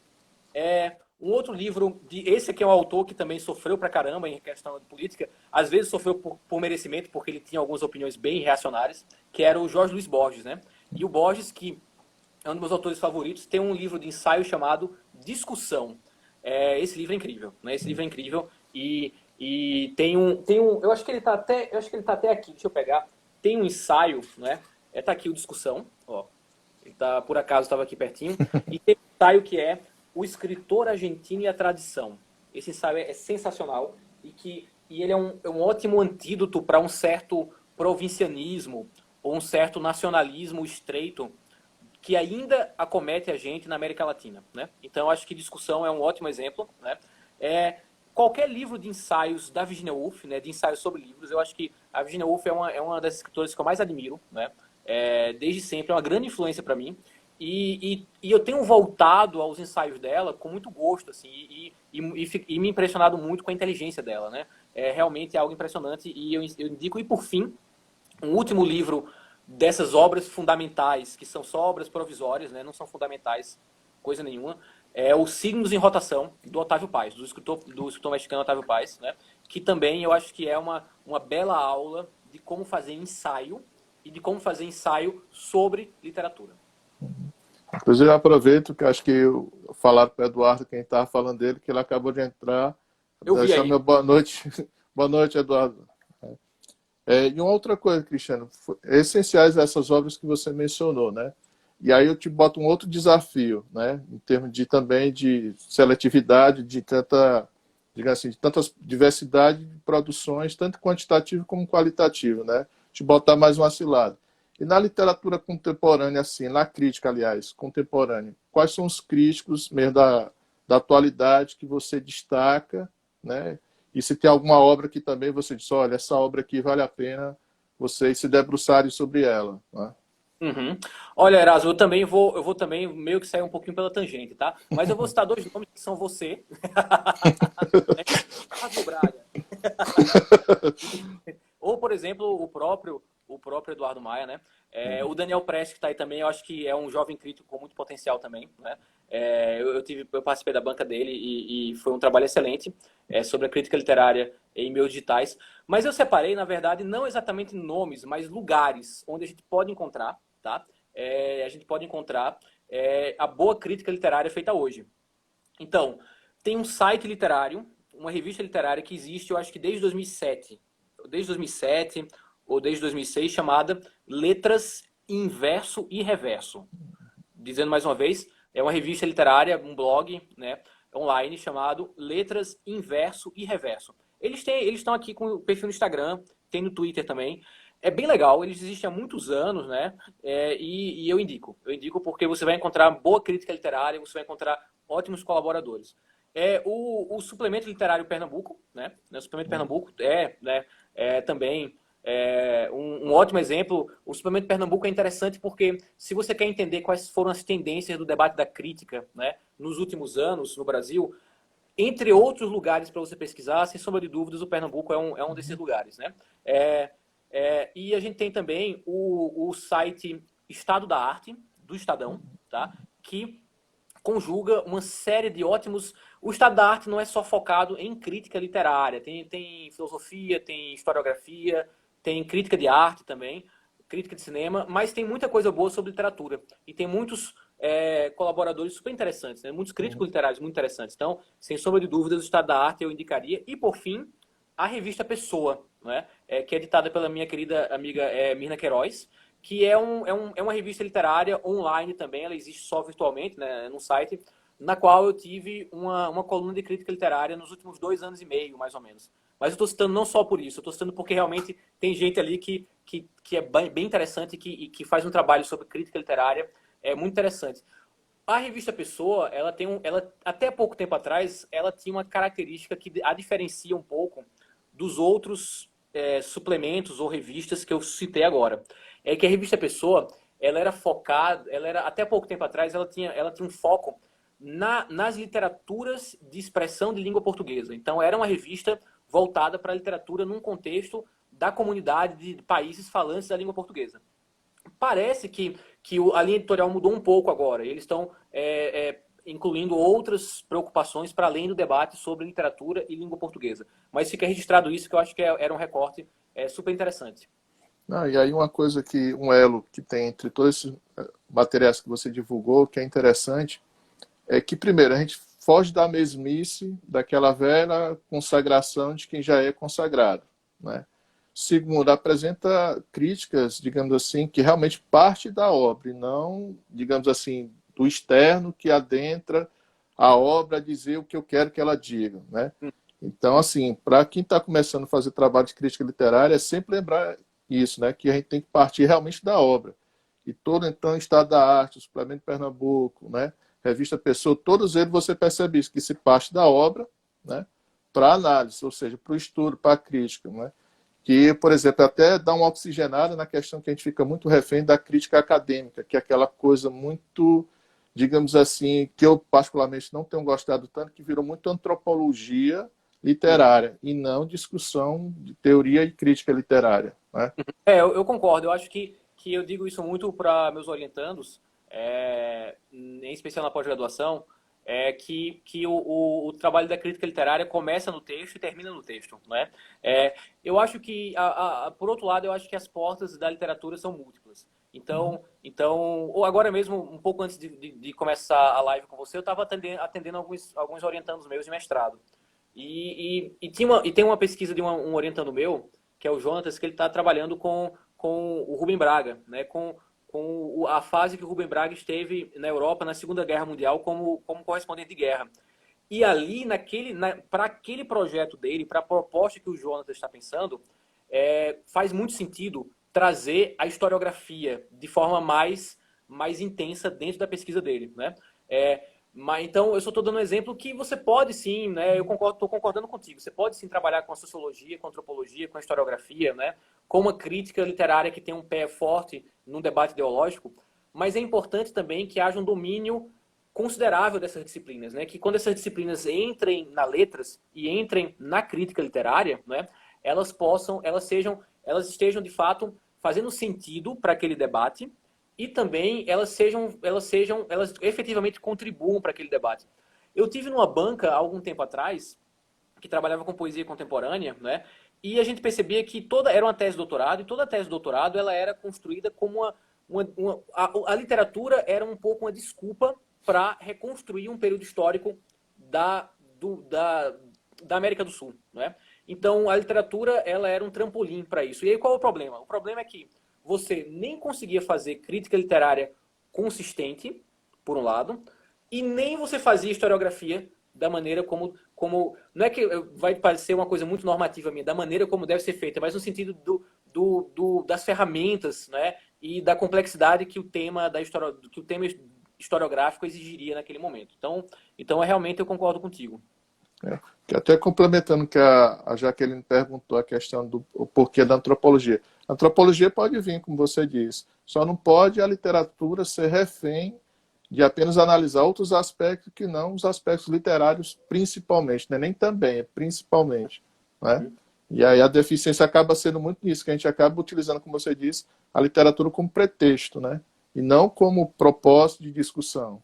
Um outro livro, esse aqui é um autor que também sofreu pra caramba em questão de política, às vezes sofreu por merecimento, porque ele tinha algumas opiniões bem reacionárias, que era o Jorge Luiz Borges, né? E o Borges, que é um dos meus autores favoritos, tem um livro de ensaio chamado Discussão. Esse livro é incrível, né? Esse livro é incrível e tem um, eu acho que ele tá até aqui, deixa eu pegar. Tem um ensaio, né? Tá aqui o Discussão, ó. Ele tá, por acaso estava aqui pertinho. E tem um ensaio que é O Escritor Argentino e a Tradição. Esse ensaio é sensacional e ele é um ótimo antídoto para um certo provincianismo ou um certo nacionalismo estreito que ainda acomete a gente na América Latina, né? Então, acho que Discussão é um ótimo exemplo, né? Qualquer livro de ensaios da Virginia Woolf, né, de ensaios sobre livros, eu acho que a Virginia Woolf é uma das escritoras que eu mais admiro, né? Desde sempre, é uma grande influência para mim. E eu tenho voltado aos ensaios dela com muito gosto, assim, e me impressionado muito com a inteligência dela, né? Realmente é algo impressionante e eu indico. E por fim, um último livro dessas obras fundamentais, que são só obras provisórias, né? Não são fundamentais coisa nenhuma, é o Signos em Rotação, do Otávio Paz, do escritor mexicano Otávio Paz, né? Que também eu acho que é uma bela aula de como fazer ensaio e de como fazer ensaio sobre literatura. Inclusive, eu aproveito que acho que eu falar para o Eduardo, quem estava falando dele, que ele acabou de entrar. Eu vi Deixar aí. meu boa noite. Boa noite, Eduardo. E uma outra coisa, Cristiano, essenciais essas obras que você mencionou, né? E aí eu te boto um outro desafio, né? Em termos de também de seletividade, de tanta, digamos assim, de tanta diversidade de produções, tanto quantitativo como qualitativo, né? Te botar mais uma cilada. E na literatura contemporânea, assim, na crítica, aliás, contemporânea, quais são os críticos mesmo da atualidade que você destaca, né? E se tem alguma obra que também você diz, olha, essa obra aqui vale a pena vocês se debruçarem sobre ela, né? Uhum. Olha, Erasmo, eu vou também meio que sair um pouquinho pela tangente, tá? Mas eu vou citar 2 nomes que são você. Erasmo Braga. Ou, por exemplo, o próprio Eduardo Maia, né? O Daniel Prestes, que está aí também, eu acho que é um jovem crítico com muito potencial também, né? Eu participei da banca dele e foi um trabalho excelente sobre a crítica literária em meios digitais. Mas eu separei, na verdade, não exatamente nomes, mas lugares onde a gente pode encontrar, tá? A gente pode encontrar a boa crítica literária feita hoje. Então, tem um site literário, uma revista literária que existe, eu acho que desde 2007. Desde 2007 ou desde 2006, chamada Letras Inverso e Reverso. Dizendo mais uma vez, é uma revista literária, um blog, né, online chamado Letras Inverso e Reverso. Eles estão aqui com o perfil no Instagram, tem no Twitter também. É bem legal, eles existem há muitos anos, né? E eu indico. Eu indico porque você vai encontrar boa crítica literária, você vai encontrar ótimos colaboradores. O Suplemento Literário Pernambuco, né? O Suplemento Pernambuco também um ótimo exemplo. O Suplemento Pernambuco é interessante porque se você quer entender quais foram as tendências do debate da crítica, né, nos últimos anos no Brasil, entre outros lugares para você pesquisar, sem sombra de dúvidas, o Pernambuco é um desses lugares, né? E a gente tem também o site Estado da Arte, do Estadão, tá? Que conjuga uma série de ótimos... O Estado da Arte não é só focado em crítica literária, tem filosofia, tem historiografia, tem crítica de arte também, crítica de cinema, mas tem muita coisa boa sobre literatura. E tem muitos colaboradores super interessantes, né? Muitos críticos literários muito interessantes. Então, sem sombra de dúvidas, o Estado da Arte eu indicaria. E, por fim, a revista Pessoa, né? Que é editada pela minha querida amiga Mirna Queiroz, que é uma revista literária online também, ela existe só virtualmente, né, no site, na qual eu tive uma coluna de crítica literária nos últimos 2 anos e meio, mais ou menos. Mas eu estou citando não só por isso, eu estou citando porque realmente tem gente ali que é bem interessante e que faz um trabalho sobre crítica literária muito interessante. A revista Pessoa, ela até pouco tempo atrás, ela tinha uma característica que a diferencia um pouco dos outros suplementos ou revistas que eu citei agora. É que a revista Pessoa, ela era focada, até pouco tempo atrás, ela tinha um foco nas literaturas de expressão de língua portuguesa. Então, era uma revista voltada para a literatura num contexto da comunidade de países falantes da língua portuguesa. Parece que a linha editorial mudou um pouco agora. Eles estão incluindo outras preocupações para além do debate sobre literatura e língua portuguesa. Mas fica registrado isso, que eu acho que era um recorte super interessante. Não, e aí uma coisa um elo que tem entre todos esses materiais que você divulgou, que é interessante, é que, primeiro, a gente foge da mesmice, daquela velha consagração de quem já é consagrado, né? Segundo, apresenta críticas, digamos assim, que realmente parte da obra, e não, digamos assim, do externo que adentra a obra a dizer o que eu quero que ela diga, né? Então, assim, para quem está começando a fazer trabalho de crítica literária, é sempre lembrar isso, né? Que a gente tem que partir realmente da obra. E todo, então, Estado da Arte, o Suplemento Pernambuco, né? Revista Pessoa, todos eles você percebe isso, que se parte da obra, né? Para análise, ou seja, para o estudo, para a crítica, né? Que, por exemplo, até dá uma oxigenada na questão que a gente fica muito refém da crítica acadêmica, que é aquela coisa muito, digamos assim, que eu particularmente não tenho gostado tanto, que virou muito antropologia literária e não discussão de teoria e crítica literária, né? Eu concordo. Eu acho que eu digo isso muito para meus orientandos, em especial na pós-graduação, que o trabalho da crítica literária começa no texto e termina no texto, né? Eu acho que, por outro lado, eu acho que as portas da literatura são múltiplas. Então, ou agora mesmo, um pouco antes de começar a live com você, eu estava atendendo alguns orientandos meus de mestrado. Tem uma pesquisa de um orientando meu, que é o Jonatas, que ele está trabalhando com o Rubem Braga, né? Com a fase que o Rubem Braga esteve na Europa na Segunda Guerra Mundial como correspondente de guerra. E ali, para aquele projeto dele, para a proposta que o Jonatas está pensando, faz muito sentido trazer a historiografia de forma mais intensa dentro da pesquisa dele, né? Então, eu só estou dando um exemplo que você pode sim, né? Eu estou concordando contigo. Você pode sim trabalhar com a sociologia, com a antropologia, com a historiografia, né? Com uma crítica literária que tem um pé forte num debate ideológico, mas é importante também que haja um domínio considerável dessas disciplinas, né? Que quando essas disciplinas entrem na letras e entrem na crítica literária, né? Elas estejam de fato fazendo sentido para aquele debate e também elas efetivamente contribuam para aquele debate. Eu tive numa banca há algum tempo atrás que trabalhava com poesia contemporânea, né? E a gente percebia que era uma tese de doutorado, e toda tese de doutorado ela era construída como a literatura era um pouco uma desculpa para reconstruir um período histórico da, da América do Sul, né? Então a literatura ela era um trampolim para isso. E aí qual é o problema? O problema é que você nem conseguia fazer crítica literária consistente, por um lado, e nem você fazia historiografia da maneira como não é que vai parecer uma coisa muito normativa minha, da maneira como deve ser feita, mas no sentido das ferramentas, né, e da complexidade que o tema historiográfico exigiria naquele momento. Então realmente eu concordo contigo. Que até complementando que a Jaqueline perguntou a questão do o porquê da antropologia. A antropologia pode vir, como você disse, só não pode a literatura ser refém de apenas analisar outros aspectos que não os aspectos literários, principalmente, né? Nem também, é principalmente. Né? E aí a deficiência acaba sendo muito nisso, que a gente acaba utilizando, como você disse, a literatura como pretexto, né? E não como propósito de discussão.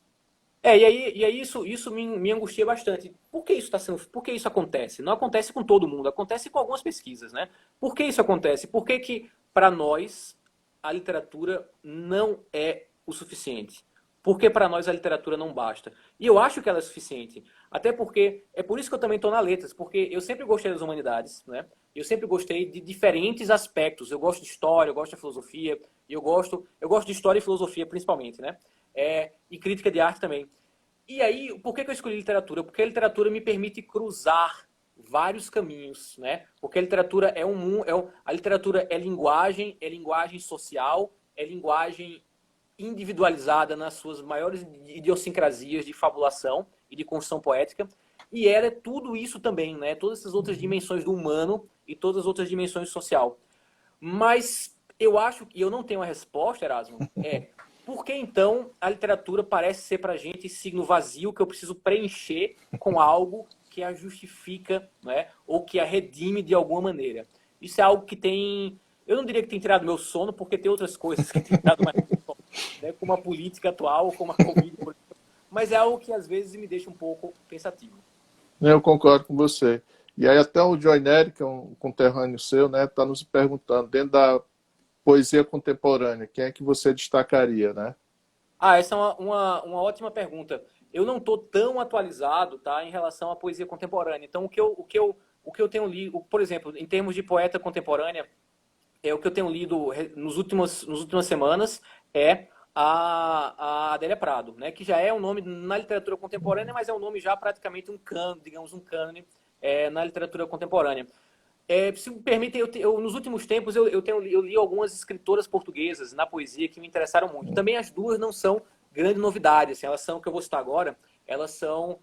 E aí isso me angustia bastante. Por que isso acontece? Não acontece com todo mundo, acontece com algumas pesquisas, né? Por que isso acontece? Por que para nós a literatura não é o suficiente? Por que para nós a literatura não basta? E eu acho que ela é suficiente. Até porque, é por isso que eu também estou na letras, porque eu sempre gostei das humanidades, né? Eu sempre gostei de diferentes aspectos. Eu gosto de história, eu gosto de filosofia, e eu gosto de história e filosofia principalmente, né? E crítica de arte também. E aí, por que eu escolhi literatura? Porque a literatura me permite cruzar vários caminhos, né? Porque a literatura a literatura é linguagem social, é linguagem individualizada nas suas maiores idiosincrasias de fabulação e de construção poética, e ela é tudo isso também, né? Todas essas outras dimensões do humano e todas as outras dimensões social. Mas eu acho que eu não tenho uma resposta, Erasmo. Por que então a literatura parece ser para a gente esse signo vazio que eu preciso preencher com algo que a justifica, né? Ou que a redime de alguma maneira? Isso é algo que tem... Eu não diria que tem tirado meu sono, porque tem outras coisas que tem tirado mais meu sono, né? Como a política atual, como a Covid, por exemplo. Mas é algo que às vezes me deixa um pouco pensativo. Eu concordo com você. E aí até o Joy Nery, que é um conterrâneo seu, né, está nos perguntando, dentro da poesia contemporânea, quem é que você destacaria, né? Essa é uma ótima pergunta. Eu não estou tão atualizado, tá, em relação à poesia contemporânea. Então, o que eu tenho lido, por exemplo, em termos de poeta contemporânea, o que eu tenho lido nas últimas semanas é a Adélia Prado, né, que já é um nome na literatura contemporânea, mas é um nome já praticamente um cânone, digamos, um cânone na literatura contemporânea. Se me permitem, nos últimos tempos eu li algumas escritoras portuguesas na poesia que me interessaram muito. Também as duas não são grande novidade, assim, elas são, que eu vou citar agora, elas são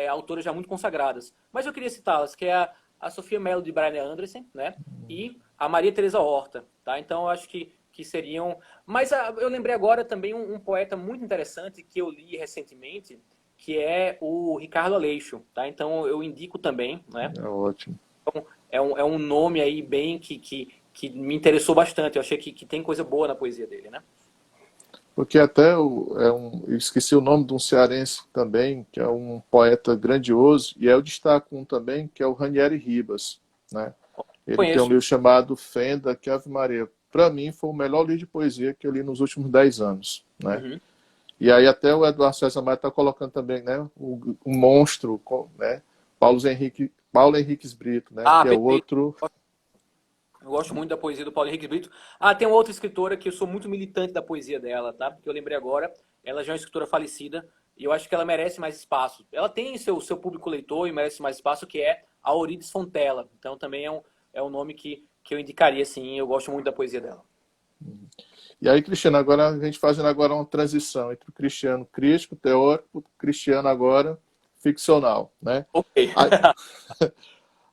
autoras já muito consagradas. Mas eu queria citá-las, que é a Sofia Mello de Bryan Anderson, né? E a Maria Teresa Horta, tá? Então eu acho que seriam... Mas eu lembrei agora também um poeta muito interessante que eu li recentemente, que é o Ricardo Aleixo, tá? Então eu indico também, né? É ótimo. Então, é um nome aí bem que me interessou bastante. Eu achei que tem coisa boa na poesia dele, né? Porque até eu esqueci o nome de um cearense também, que é um poeta grandioso, e eu destaco um também, que é o Ranieri Ribas, né? Ele tem um Conheço. livro chamado Fenda, que Ave Maria. Para mim, foi o melhor livro de poesia que eu li nos últimos 10 anos, né? Uhum. E aí até o Eduardo César Maia está colocando também, né, o monstro, né, Paulo Henriques Brito, né, que é Perfeito. outro... Eu gosto muito da poesia do Paulo Henrique Brito. Tem uma outra escritora que eu sou muito militante da poesia dela, tá? Porque eu lembrei agora, ela já é uma escritora falecida e eu acho que ela merece mais espaço. Ela tem seu público leitor e merece mais espaço, que é a Aurides Fontella. Então também é um nome que eu indicaria, sim. Eu gosto muito da poesia dela. E aí, Cristiano, agora a gente fazendo agora uma transição entre o Cristiano crítico, teórico, o Cristiano agora ficcional, né? Ok.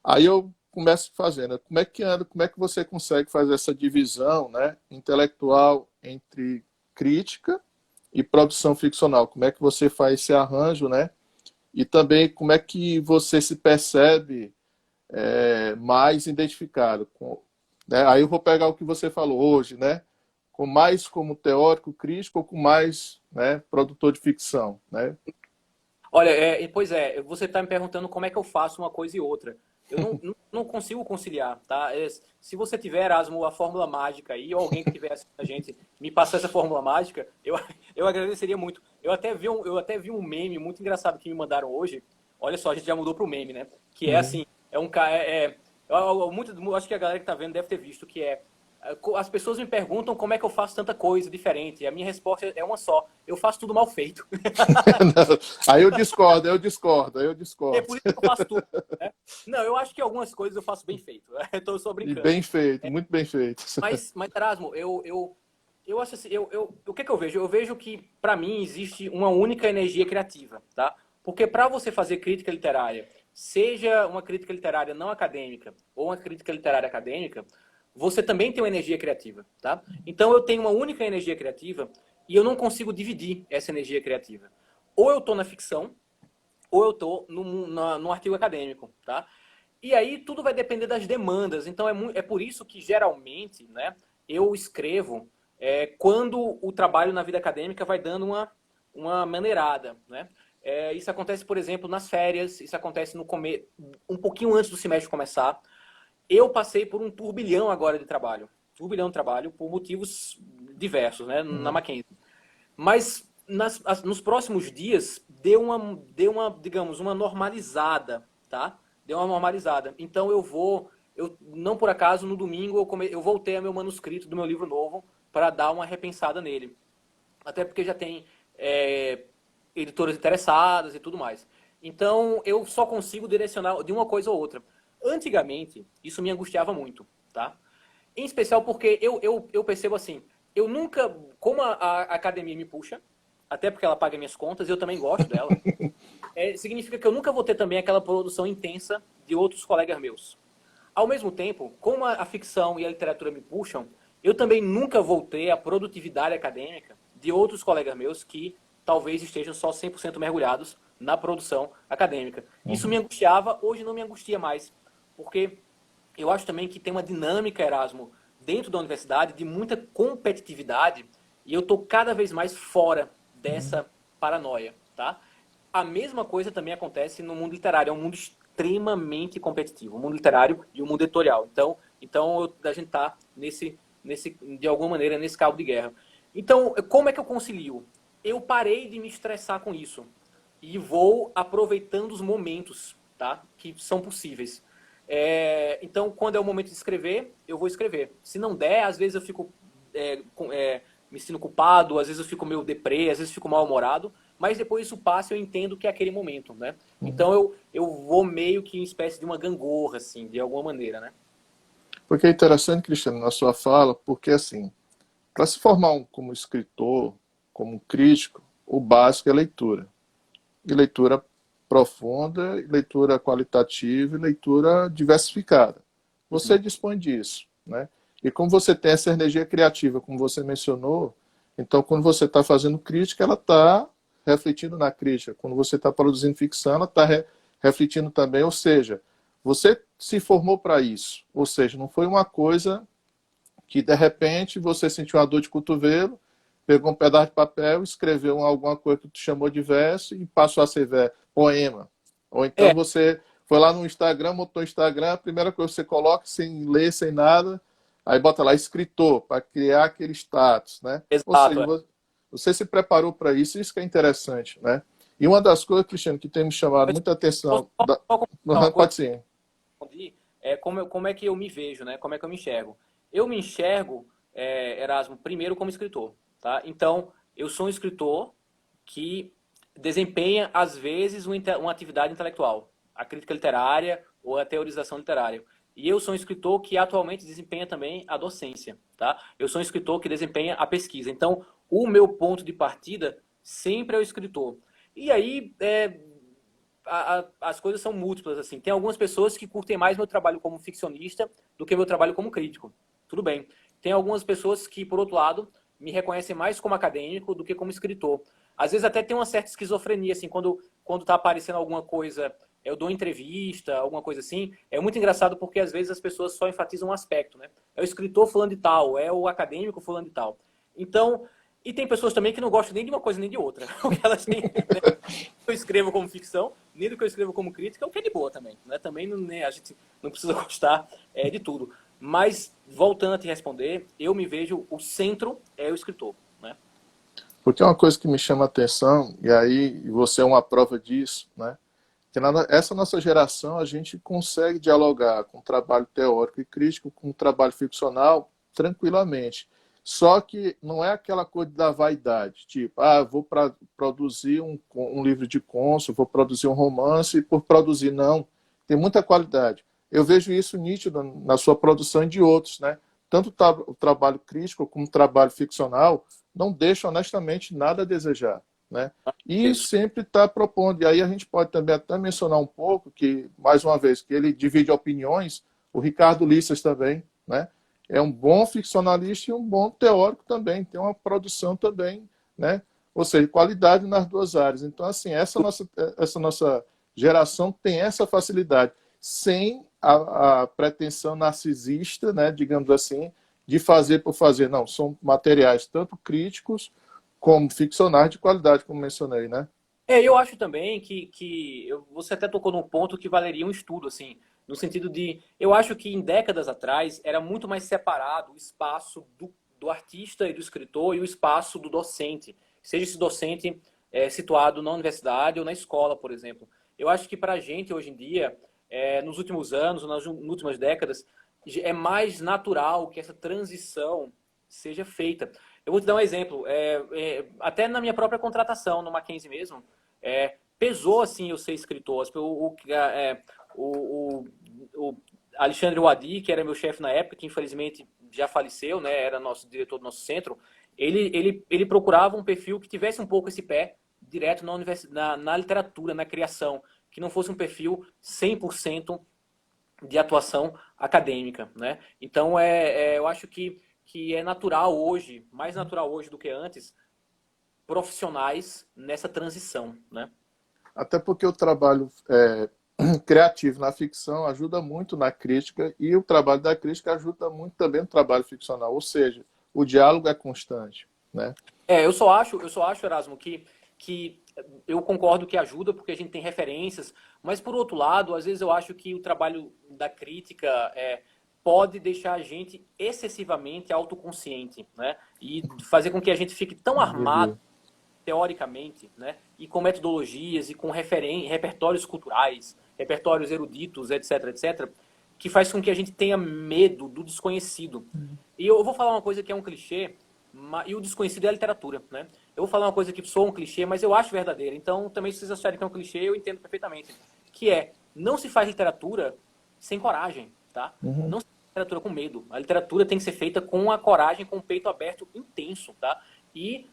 Aí eu começo fazendo, como é que anda, como é que você consegue fazer essa divisão, né, intelectual entre crítica e produção ficcional. Como é que você faz esse arranjo, né? E também como é que você se percebe mais identificado. Né? Aí eu vou pegar o que você falou hoje, né? Com mais como teórico crítico ou com mais, né, produtor de ficção, né? Olha, pois é, você está me perguntando como é que eu faço uma coisa e outra. Eu não consigo conciliar, tá? Se você tiver, Erasmo, a fórmula mágica aí, ou alguém que tiver assistindo a gente me passar essa fórmula mágica, eu agradeceria muito. Eu até vi um meme muito engraçado que me mandaram hoje. Olha só, a gente já mudou para o meme, né? Que é Uhum. assim, é um cara. Eu acho que a galera que está vendo deve ter visto, que é. As pessoas me perguntam como é que eu faço tanta coisa diferente. E a minha resposta é uma só. Eu faço tudo mal feito. Aí eu discordo, eu discordo, aí eu É discordo. por isso que eu faço tudo, né? Não, eu acho que algumas coisas eu faço bem feito. Estou só E brincando. bem feito, muito bem feito. Mas Erasmo, eu acho assim, o que que eu vejo? Eu vejo que, para mim, existe uma única energia criativa, tá? Porque para você fazer crítica literária, seja uma crítica literária não acadêmica ou uma crítica literária acadêmica, você também tem uma energia criativa, tá? Então eu tenho uma única energia criativa e eu não consigo dividir essa energia criativa. Ou eu estou na ficção, ou eu estou no artigo acadêmico, tá? E aí tudo vai depender das demandas. Então é por isso que geralmente, né, eu escrevo quando o trabalho na vida acadêmica vai dando uma maneirada, né? Isso acontece, por exemplo, nas férias, isso acontece um pouquinho antes do semestre começar. Eu passei por um turbilhão agora de trabalho. Turbilhão de trabalho por motivos diversos, né, na Uhum. Mackenzie. Mas nos próximos dias digamos, uma normalizada, tá? Deu uma normalizada. Então eu não por acaso no domingo eu voltei a meu manuscrito do meu livro novo para dar uma repensada nele. Até porque já tem editoras interessadas e tudo mais. Então eu só consigo direcionar de uma coisa ou outra. Antigamente, isso me angustiava muito, tá? Em especial porque eu percebo assim, eu nunca, como a academia me puxa, até porque ela paga minhas contas e eu também gosto dela, significa que eu nunca vou ter também aquela produção intensa de outros colegas meus. Ao mesmo tempo, como a ficção e a literatura me puxam, eu também nunca vou ter a produtividade acadêmica de outros colegas meus que talvez estejam só 100% mergulhados na produção acadêmica. Isso me Uhum. angustiava, hoje não me angustia mais, porque eu acho também que tem uma dinâmica, Erasmo, dentro da universidade de muita competitividade e eu estou cada vez mais fora Uhum. dessa paranoia, tá? A mesma coisa também acontece no mundo literário, é um mundo extremamente competitivo, o mundo literário e o mundo editorial. Então a gente está de alguma maneira, nesse cabo de guerra. Então, como é que eu concilio? Eu parei de me estressar com isso e vou aproveitando os momentos, tá? Que são possíveis. Então, quando é o momento de escrever, eu vou escrever. Se não der, às vezes eu fico me sinto culpado, às vezes eu fico meio deprê, às vezes eu fico mal-humorado, mas depois isso passa e eu entendo que é aquele momento, né? Uhum. Então eu vou meio que em espécie de uma gangorra, assim, de alguma maneira, né? Porque é interessante, Cristiano, na sua fala, porque assim, para se formar como escritor, como crítico, o básico é leitura. E leitura profunda, leitura qualitativa e leitura diversificada. Você Uhum. dispõe disso, né? E como você tem essa energia criativa, como você mencionou, então quando você está fazendo crítica, ela está refletindo na crítica. Quando você está produzindo ficção, ela está refletindo também. Ou seja, você se formou para isso. Ou seja, não foi uma coisa que de repente você sentiu uma dor de cotovelo, pegou um pedaço de papel, escreveu alguma coisa que tu chamou de verso e passou a ser poema. Ou então É, você foi lá no Instagram, montou o Instagram, a primeira coisa que você coloca, sem ler, sem nada, aí bota lá escritor, para criar aquele status, né? Ou exato. seja, você se preparou para isso, isso que é interessante, né? E uma das coisas, Cristiano, que tem me chamado Mas muita posso atenção, só comentar uma coisa pode sim. que como é que eu me vejo, né? Como é que eu me enxergo? Eu me enxergo, Erasmo, primeiro como escritor, tá? Então, eu sou um escritor que desempenha, às vezes, uma atividade intelectual, a crítica literária ou a teorização literária. E eu sou um escritor que atualmente desempenha também a docência, tá? Eu sou um escritor que desempenha a pesquisa. Então, o meu ponto de partida sempre é o escritor. E aí, as coisas são múltiplas, assim. Tem algumas pessoas que curtem mais meu trabalho como ficcionista do que meu trabalho como crítico. Tudo bem. Tem algumas pessoas que, por outro lado, me reconhecem mais como acadêmico do que como escritor. Às vezes até tem uma certa esquizofrenia, assim, quando tá aparecendo alguma coisa, eu dou entrevista, alguma coisa assim, é muito engraçado porque às vezes as pessoas só enfatizam um aspecto, né? É o escritor fulano de tal, é o acadêmico fulano de tal. Então, e tem pessoas também que não gostam nem de uma coisa nem de outra. O que elas têm, né? Eu escrevo como ficção, nem do que eu escrevo como crítica, o que é de boa também, né? Também não, né, a gente não precisa gostar de tudo. Mas, voltando a te responder, eu me vejo, o centro é o escritor, né? Porque é uma coisa que me chama a atenção, e aí você é uma prova disso, né? Que essa nossa geração a gente consegue dialogar com o trabalho teórico e crítico, com o trabalho ficcional, tranquilamente. Só que não é aquela coisa da vaidade, tipo, vou produzir um livro de conto, vou produzir um romance, e por produzir, não. Tem muita qualidade. Eu vejo isso nítido na sua produção e de outros, né? Tanto o trabalho crítico como o trabalho ficcional não deixa, honestamente, nada a desejar, né? E sempre está propondo. E aí a gente pode também até mencionar um pouco que, mais uma vez, que ele divide opiniões, o Ricardo Lissas também, né? É um bom ficcionalista e um bom teórico também, tem uma produção também, né? Ou seja, qualidade nas duas áreas. Então, assim, essa nossa geração tem essa facilidade, sem a pretensão narcisista, né, digamos assim, de fazer por fazer. Não, são materiais tanto críticos como ficcionais de qualidade, como mencionei, né? Eu acho também você até tocou num ponto que valeria um estudo, assim, no sentido de, eu acho que em décadas atrás era muito mais separado o espaço do artista e do escritor e o espaço do docente, seja esse docente situado na universidade ou na escola, por exemplo. Eu acho que para a gente, hoje em dia, nos últimos anos, nas últimas décadas, é mais natural que essa transição seja feita. Eu vou te dar um exemplo. Até na minha própria contratação, no Mackenzie mesmo, pesou assim eu ser escritor. O Alexandre Wadi, que era meu chefe na época, que infelizmente já faleceu, né, era nosso diretor do nosso centro, ele procurava um perfil que tivesse um pouco esse pé direto na literatura, na criação, que não fosse um perfil 100% de atuação acadêmica, né? Então, eu acho que é natural hoje, mais natural hoje do que antes, profissionais nessa transição, né? Até porque o trabalho criativo na ficção ajuda muito na crítica e o trabalho da crítica ajuda muito também no trabalho ficcional. Ou seja, o diálogo é constante, né? Eu só acho, Erasmo, que eu concordo que ajuda porque a gente tem referências, mas por outro lado, às vezes eu acho que o trabalho da crítica pode deixar a gente excessivamente autoconsciente, né? E fazer com que a gente fique tão armado teoricamente, né? E com metodologias e com repertórios culturais, repertórios eruditos, etc, etc, que faz com que a gente tenha medo do desconhecido. E eu vou falar uma coisa que é um clichê, e o desconhecido é a literatura, né? Eu vou falar uma coisa que soa um clichê, mas eu acho verdadeira. Então, também se vocês acharem que é um clichê, eu entendo perfeitamente. Que não se faz literatura sem coragem, tá? Uhum. Não se faz literatura com medo. A literatura tem que ser feita com a coragem, com o peito aberto intenso, tá? E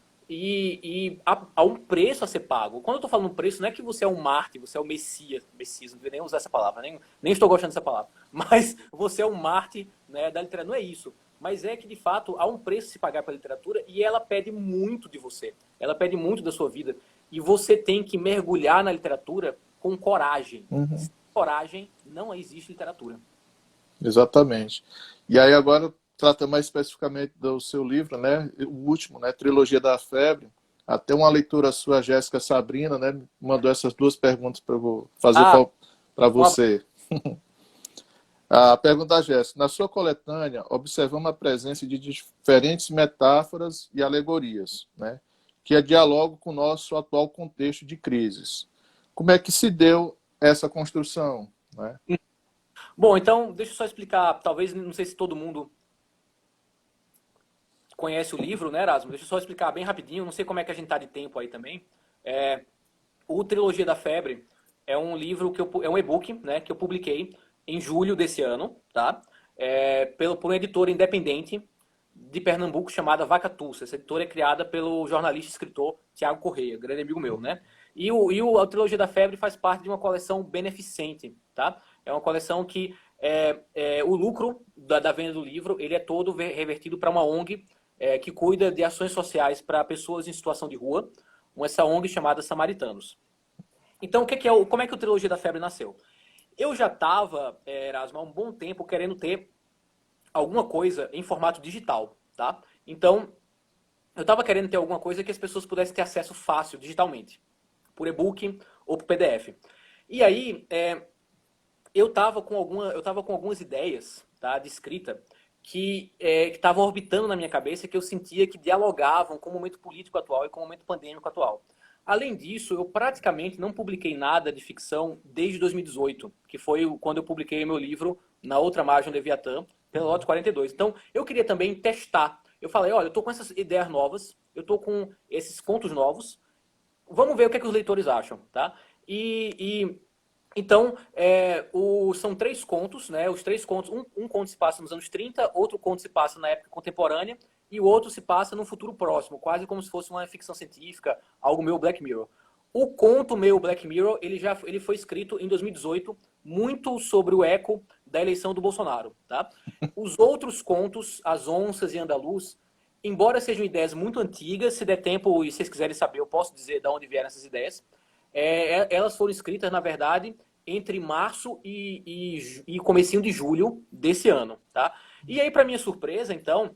há um preço a ser pago. Quando eu estou falando preço, não é que você é um Marte, você é o Messias, não devia nem usar essa palavra, nem estou gostando dessa palavra, mas você é um Marte, né, da literatura, não é isso. Mas é que, de fato, há um preço a se pagar pela literatura e ela pede muito de você. Ela pede muito da sua vida. E você tem que mergulhar na literatura com coragem. Uhum. Sem coragem, não existe literatura. Exatamente. E aí agora trata mais especificamente do seu livro, né? O último, né? Trilogia da Febre. Até uma leitura sua, Jéssica Sabrina, né? Mandou essas duas perguntas para eu fazer Ah, para um abraço. você. A pergunta da Jéssica. Na sua coletânea, observamos a presença de diferentes metáforas e alegorias, né? Que dialogam com o nosso atual contexto de crises. Como é que se deu essa construção, né? Bom, então, deixa eu só explicar. Talvez, não sei se todo mundo conhece o livro, né, Erasmo? Deixa eu só explicar bem rapidinho. Não sei como é que a gente tá de tempo aí também. É, o Trilogia da Febre é um livro é um e-book, né, que eu publiquei em julho desse ano, tá? Por uma editora independente de Pernambuco chamada Vaca Tussa. Essa editora é criada pelo jornalista e escritor Tiago Correia, grande amigo meu, né? A Trilogia da Febre faz parte de uma coleção beneficente, tá? É uma coleção que o lucro da venda do livro ele é todo revertido para uma ONG que cuida de ações sociais para pessoas em situação de rua, essa ONG chamada Samaritanos. Então, como é que o Trilogia da Febre nasceu? Eu já estava, Erasmo, há um bom tempo querendo ter alguma coisa em formato digital, tá? Então, eu estava querendo ter alguma coisa que as pessoas pudessem ter acesso fácil, digitalmente, por e-book ou por PDF. E aí, eu estava com algumas ideias, tá, de escrita que estavam orbitando na minha cabeça, que eu sentia que dialogavam com o momento político atual e com o momento pandêmico atual. Além disso, eu praticamente não publiquei nada de ficção desde 2018, que foi quando eu publiquei meu livro Na Outra Margem do Leviatã, pela Lote 42. Então, eu queria também testar. Eu falei, olha, eu estou com essas ideias novas, eu estou com esses contos novos, vamos ver o que é que os leitores acham, tá? Então, são 3 contos, né? Os 3 contos, um conto se passa nos anos 30, outro conto se passa na época contemporânea, e o outro se passa no futuro próximo, quase como se fosse uma ficção científica, algo meio Black Mirror. O conto meio Black Mirror, ele foi escrito em 2018, muito sobre o eco da eleição do Bolsonaro, tá? Os outros contos, As Onças e Andaluz, embora sejam ideias muito antigas, se der tempo e vocês quiserem saber, eu posso dizer de onde vieram essas ideias. Elas foram escritas, na verdade, entre março e comecinho de julho desse ano, tá? E aí, para minha surpresa, então,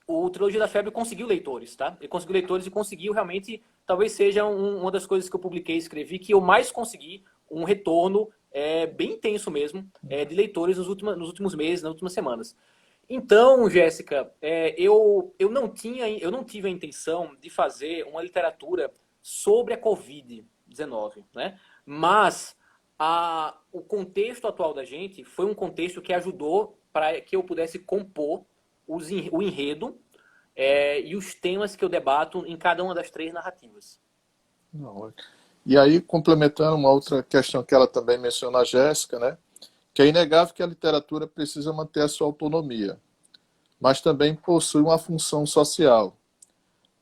o Trilogia da Febre conseguiu leitores, tá? Ele conseguiu leitores e conseguiu realmente, talvez seja uma das coisas que eu publiquei e escrevi, que eu mais consegui um retorno bem intenso mesmo, de leitores nos últimos meses, nas últimas semanas. Então, Jéssica, eu não tive a intenção de fazer uma literatura sobre a Covid-19, né? Mas o contexto atual da gente foi um contexto que ajudou para que eu pudesse compor o enredo e os temas que eu debato em cada uma das 3 narrativas. Não. E aí, complementando uma outra questão que ela também mencionou, a Jéssica, né? Que é inegável que a literatura precisa manter a sua autonomia, mas também possui uma função social.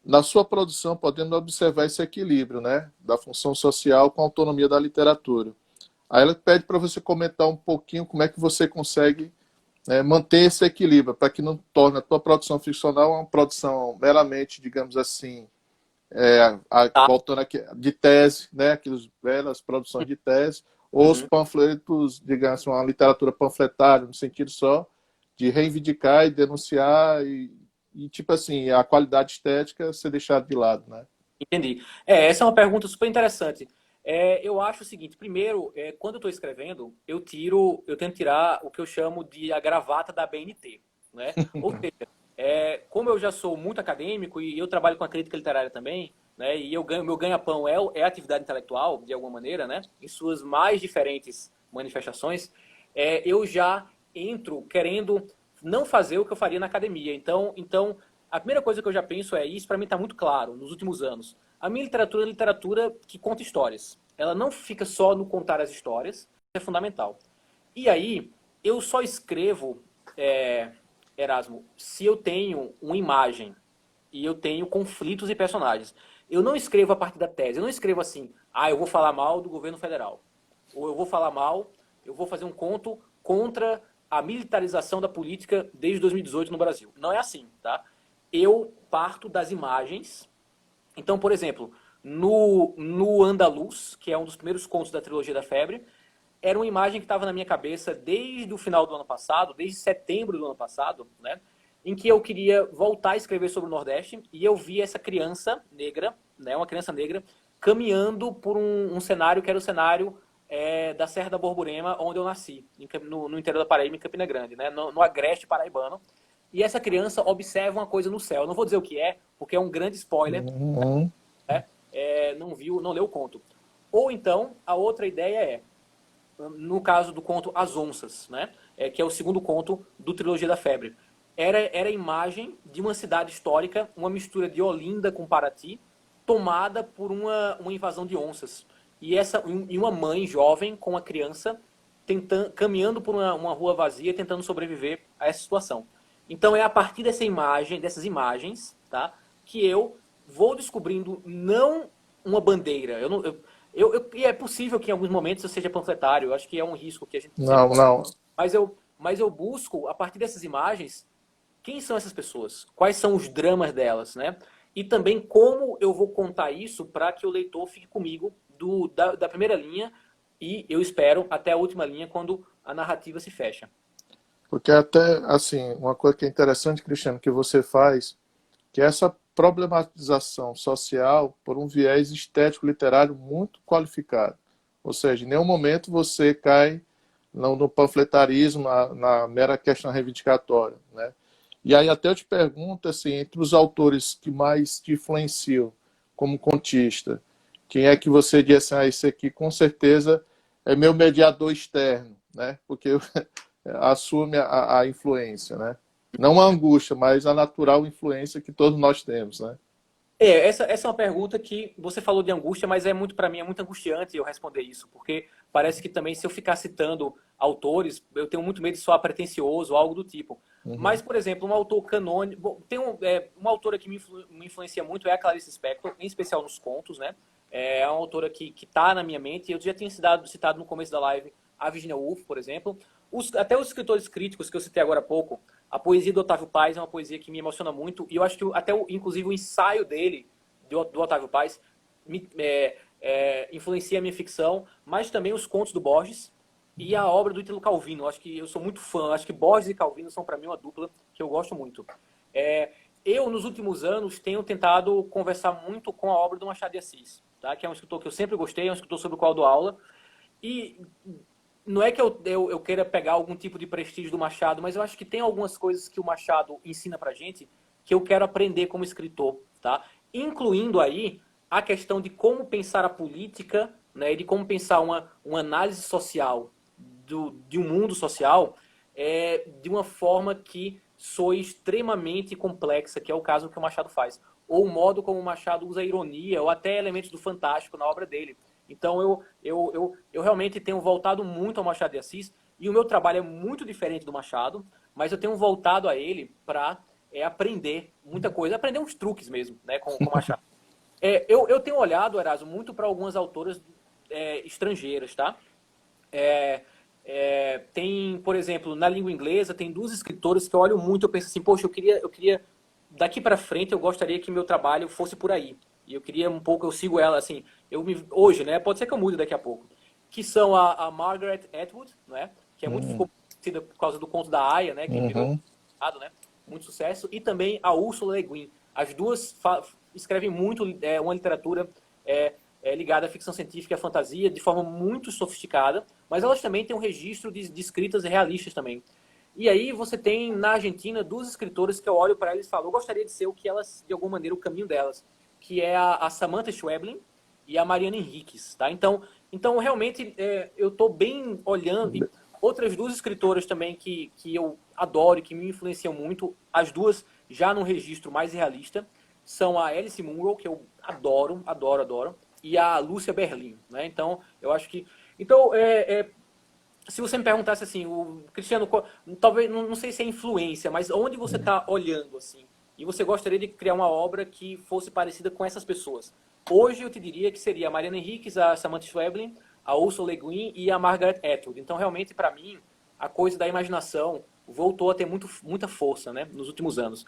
Na sua produção, podemos observar esse equilíbrio, né? Da função social com a autonomia da literatura. Aí ela pede para você comentar um pouquinho como é que você consegue manter esse equilíbrio, para que não torne a tua produção ficcional uma produção meramente, digamos assim, Tá? voltando aqui, de tese, né? Aquelas belas produções de tese, ou os Uhum. panfletos, digamos assim, uma literatura panfletária, no sentido só de reivindicar e denunciar tipo assim, a qualidade estética ser deixada de lado, né? Entendi. Essa é uma pergunta super interessante. Eu acho o seguinte, primeiro, quando eu estou escrevendo, eu tento tirar o que eu chamo de a gravata da BNT, né? Ou seja, como eu já sou muito acadêmico e eu trabalho com a crítica literária também, né? E meu ganha-pão é a atividade intelectual, de alguma maneira, né? Em suas mais diferentes manifestações, eu já entro querendo não fazer o que eu faria na academia. Então a primeira coisa que eu já penso isso para mim está muito claro nos últimos anos. A minha literatura é literatura que conta histórias. Ela não fica só no contar as histórias, isso é fundamental. E aí, eu só escrevo, Erasmo, se eu tenho uma imagem e eu tenho conflitos e personagens. Eu não escrevo a partir da tese. Eu não escrevo assim, eu vou falar mal do governo federal. Ou eu vou fazer um conto contra a militarização da política desde 2018 no Brasil. Não é assim, tá? Eu parto das imagens. Então, por exemplo, no Andaluz, que é um dos primeiros contos da Trilogia da Febre, era uma imagem que estava na minha cabeça desde o final do ano passado, desde setembro do ano passado, né? Em que eu queria voltar a escrever sobre o Nordeste e eu vi essa criança negra, né, uma criança negra, caminhando por um cenário que era o cenário da Serra da Borborema, onde eu nasci, no interior da Paraíba, em Campina Grande, né, no Agreste paraibano. E essa criança observa uma coisa no céu. Eu não vou dizer o que é, porque é um grande spoiler, Uhum. né? Não leu o conto. Ou então, a outra ideia no caso do conto As Onças, né? Que é o segundo conto do Trilogia da Febre. Era a imagem de uma cidade histórica, uma mistura de Olinda com Paraty, tomada por uma invasão de onças. E uma mãe jovem com uma criança caminhando por uma rua vazia, tentando sobreviver a essa situação. Então é a partir dessas imagens, tá, que eu vou descobrindo não uma bandeira. E é possível que em alguns momentos eu seja panfletário, eu acho que é um risco que a gente sempre Não, corre. não. Mas eu busco, a partir dessas imagens, quem são essas pessoas? Quais são os dramas delas, né? E também como eu vou contar isso para que o leitor fique comigo da primeira linha e, eu espero, até a última linha, quando a narrativa se fecha. Porque até, assim, uma coisa que é interessante, Cristiano, que você faz, que é essa problematização social por um viés estético literário muito qualificado. Ou seja, em nenhum momento você cai no panfletarismo, na mera questão reivindicatória, né? E aí até eu te pergunto, assim, entre os autores que mais te influenciam como contista, quem é que você diz assim, esse aqui com certeza é meu mediador externo, né? Porque assume a influência, né? Não a angústia, mas a natural influência que todos nós temos, né? Essa é uma pergunta que você falou de angústia, mas para mim é muito angustiante eu responder isso, porque parece que também se eu ficar citando autores, eu tenho muito medo de soar pretencioso, algo do tipo. Uhum. Mas, por exemplo, um autor canônico, tem uma autora que me influencia muito é a Clarice Lispector, em especial nos contos, né? É uma autora que está na minha mente, eu já tinha citado no começo da live a Virginia Woolf, por exemplo. Até os escritores críticos que eu citei agora há pouco, a poesia do Otávio Paz é uma poesia que me emociona muito, e eu acho que até, inclusive, o ensaio dele, do Otávio Paz, influencia a minha ficção, mas também os contos do Borges e a obra do Ítalo Calvino. Eu acho que eu sou muito fã, acho que Borges e Calvino são, para mim, uma dupla que eu gosto muito. Eu, nos últimos anos, tenho tentado conversar muito com a obra do Machado de Assis, tá? Que é um escritor que eu sempre gostei, é um escritor sobre o qual eu dou aula, e não é que eu queira pegar algum tipo de prestígio do Machado, mas eu acho que tem algumas coisas que o Machado ensina pra gente que eu quero aprender como escritor, tá? Incluindo aí a questão de como pensar a política, né, e de como pensar uma análise social de um mundo social de uma forma que soe extremamente complexa, que é o caso que o Machado faz. Ou o modo como o Machado usa ironia, ou até elementos do fantástico na obra dele. Então eu realmente tenho voltado muito ao Machado de Assis, e o meu trabalho é muito diferente do Machado, mas eu tenho voltado a ele para aprender muita coisa, aprender uns truques mesmo, né, com o Machado. Eu tenho olhado, Eraso, muito para algumas autoras estrangeiras, tá? Tem, por exemplo, na língua inglesa, tem duas escritoras que eu olho muito, eu penso assim, poxa, eu queria daqui para frente, eu gostaria que meu trabalho fosse por aí. E eu queria um pouco, eu sigo ela, assim, hoje, né, pode ser que eu mude daqui a pouco, que são a Margaret Atwood, né, que é muito Uhum. ficou conhecida por causa do conto da Aya, né, que virou, Uhum. né, muito sucesso, e também a Ursula Le Guin. As duas escrevem muito uma literatura ligada à ficção científica e à fantasia de forma muito sofisticada, mas elas também têm um registro de escritas realistas também. E aí você tem na Argentina duas escritoras que eu olho para elas e falo, eu gostaria de ser o que elas, de alguma maneira, o caminho delas, que é a Samantha Schweblin e a Mariana Henriques, tá? Então realmente eu estou bem olhando, e outras duas escritoras também que eu adoro e que me influenciam muito, as duas já num registro mais realista, são a Alice Munro, que eu adoro, adoro, adoro, e a Lúcia Berlim, né? Então, eu acho que... Então, se você me perguntasse assim, o Cristiano, talvez, não sei se é influência, mas onde você está olhando, assim, e você gostaria de criar uma obra que fosse parecida com essas pessoas? Hoje eu te diria que seria a Mariana Henriques, a Samantha Schweblin, a Ursula Le Guin e a Margaret Atwood. Então, realmente, para mim, a coisa da imaginação voltou a ter muita força, né, nos últimos anos.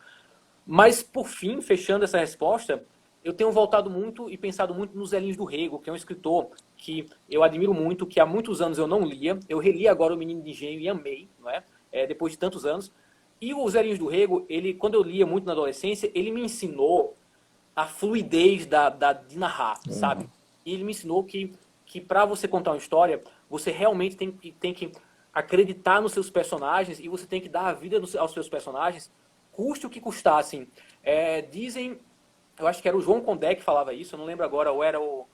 Mas, por fim, fechando essa resposta, eu tenho voltado muito e pensado muito nos Zelinhos do Rego, que é um escritor que eu admiro muito, que há muitos anos eu não lia. Eu reli agora O Menino de Engenho e amei, não é? Depois de tantos anos. E o Zelinhos do Rego, ele, quando eu lia muito na adolescência, ele me ensinou a fluidez de narrar, sabe? E ele me ensinou que para você contar uma história, você realmente tem que acreditar nos seus personagens e você tem que dar a vida aos seus personagens, custe o que custar, assim. Dizem, eu acho que era o João Condé que falava isso, eu não lembro agora, ou era o...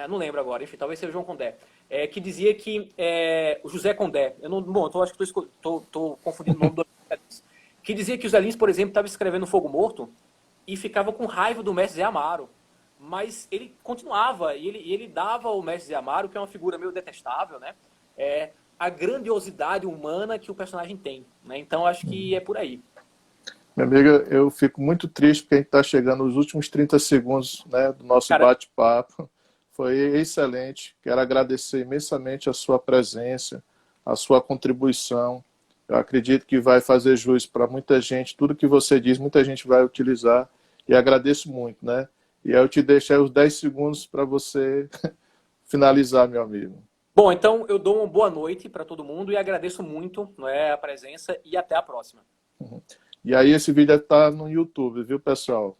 não lembro agora, enfim, talvez seja o João Condé, que dizia que o José Condé, eu não, bom, acho que estou confundindo o nome do que dizia que o Zé Lins, por exemplo, estava escrevendo Fogo Morto e ficava com raiva do mestre Zé Amaro, mas ele continuava e ele dava ao mestre Zé Amaro, que é uma figura meio detestável, né, a grandiosidade humana que o personagem tem, né? Então acho que é por aí. Minha amiga, eu fico muito triste porque a gente está chegando nos últimos 30 segundos, né, do nosso Cara, bate-papo. Foi excelente. Quero agradecer imensamente a sua presença, a sua contribuição. Eu acredito que vai fazer jus para muita gente. Tudo que você diz, muita gente vai utilizar. E agradeço muito, né? E aí eu te deixo aí os 10 segundos para você finalizar, meu amigo. Bom, então eu dou uma boa noite para todo mundo e agradeço muito, não é, a presença e até a próxima. E aí esse vídeo está no YouTube, viu, pessoal?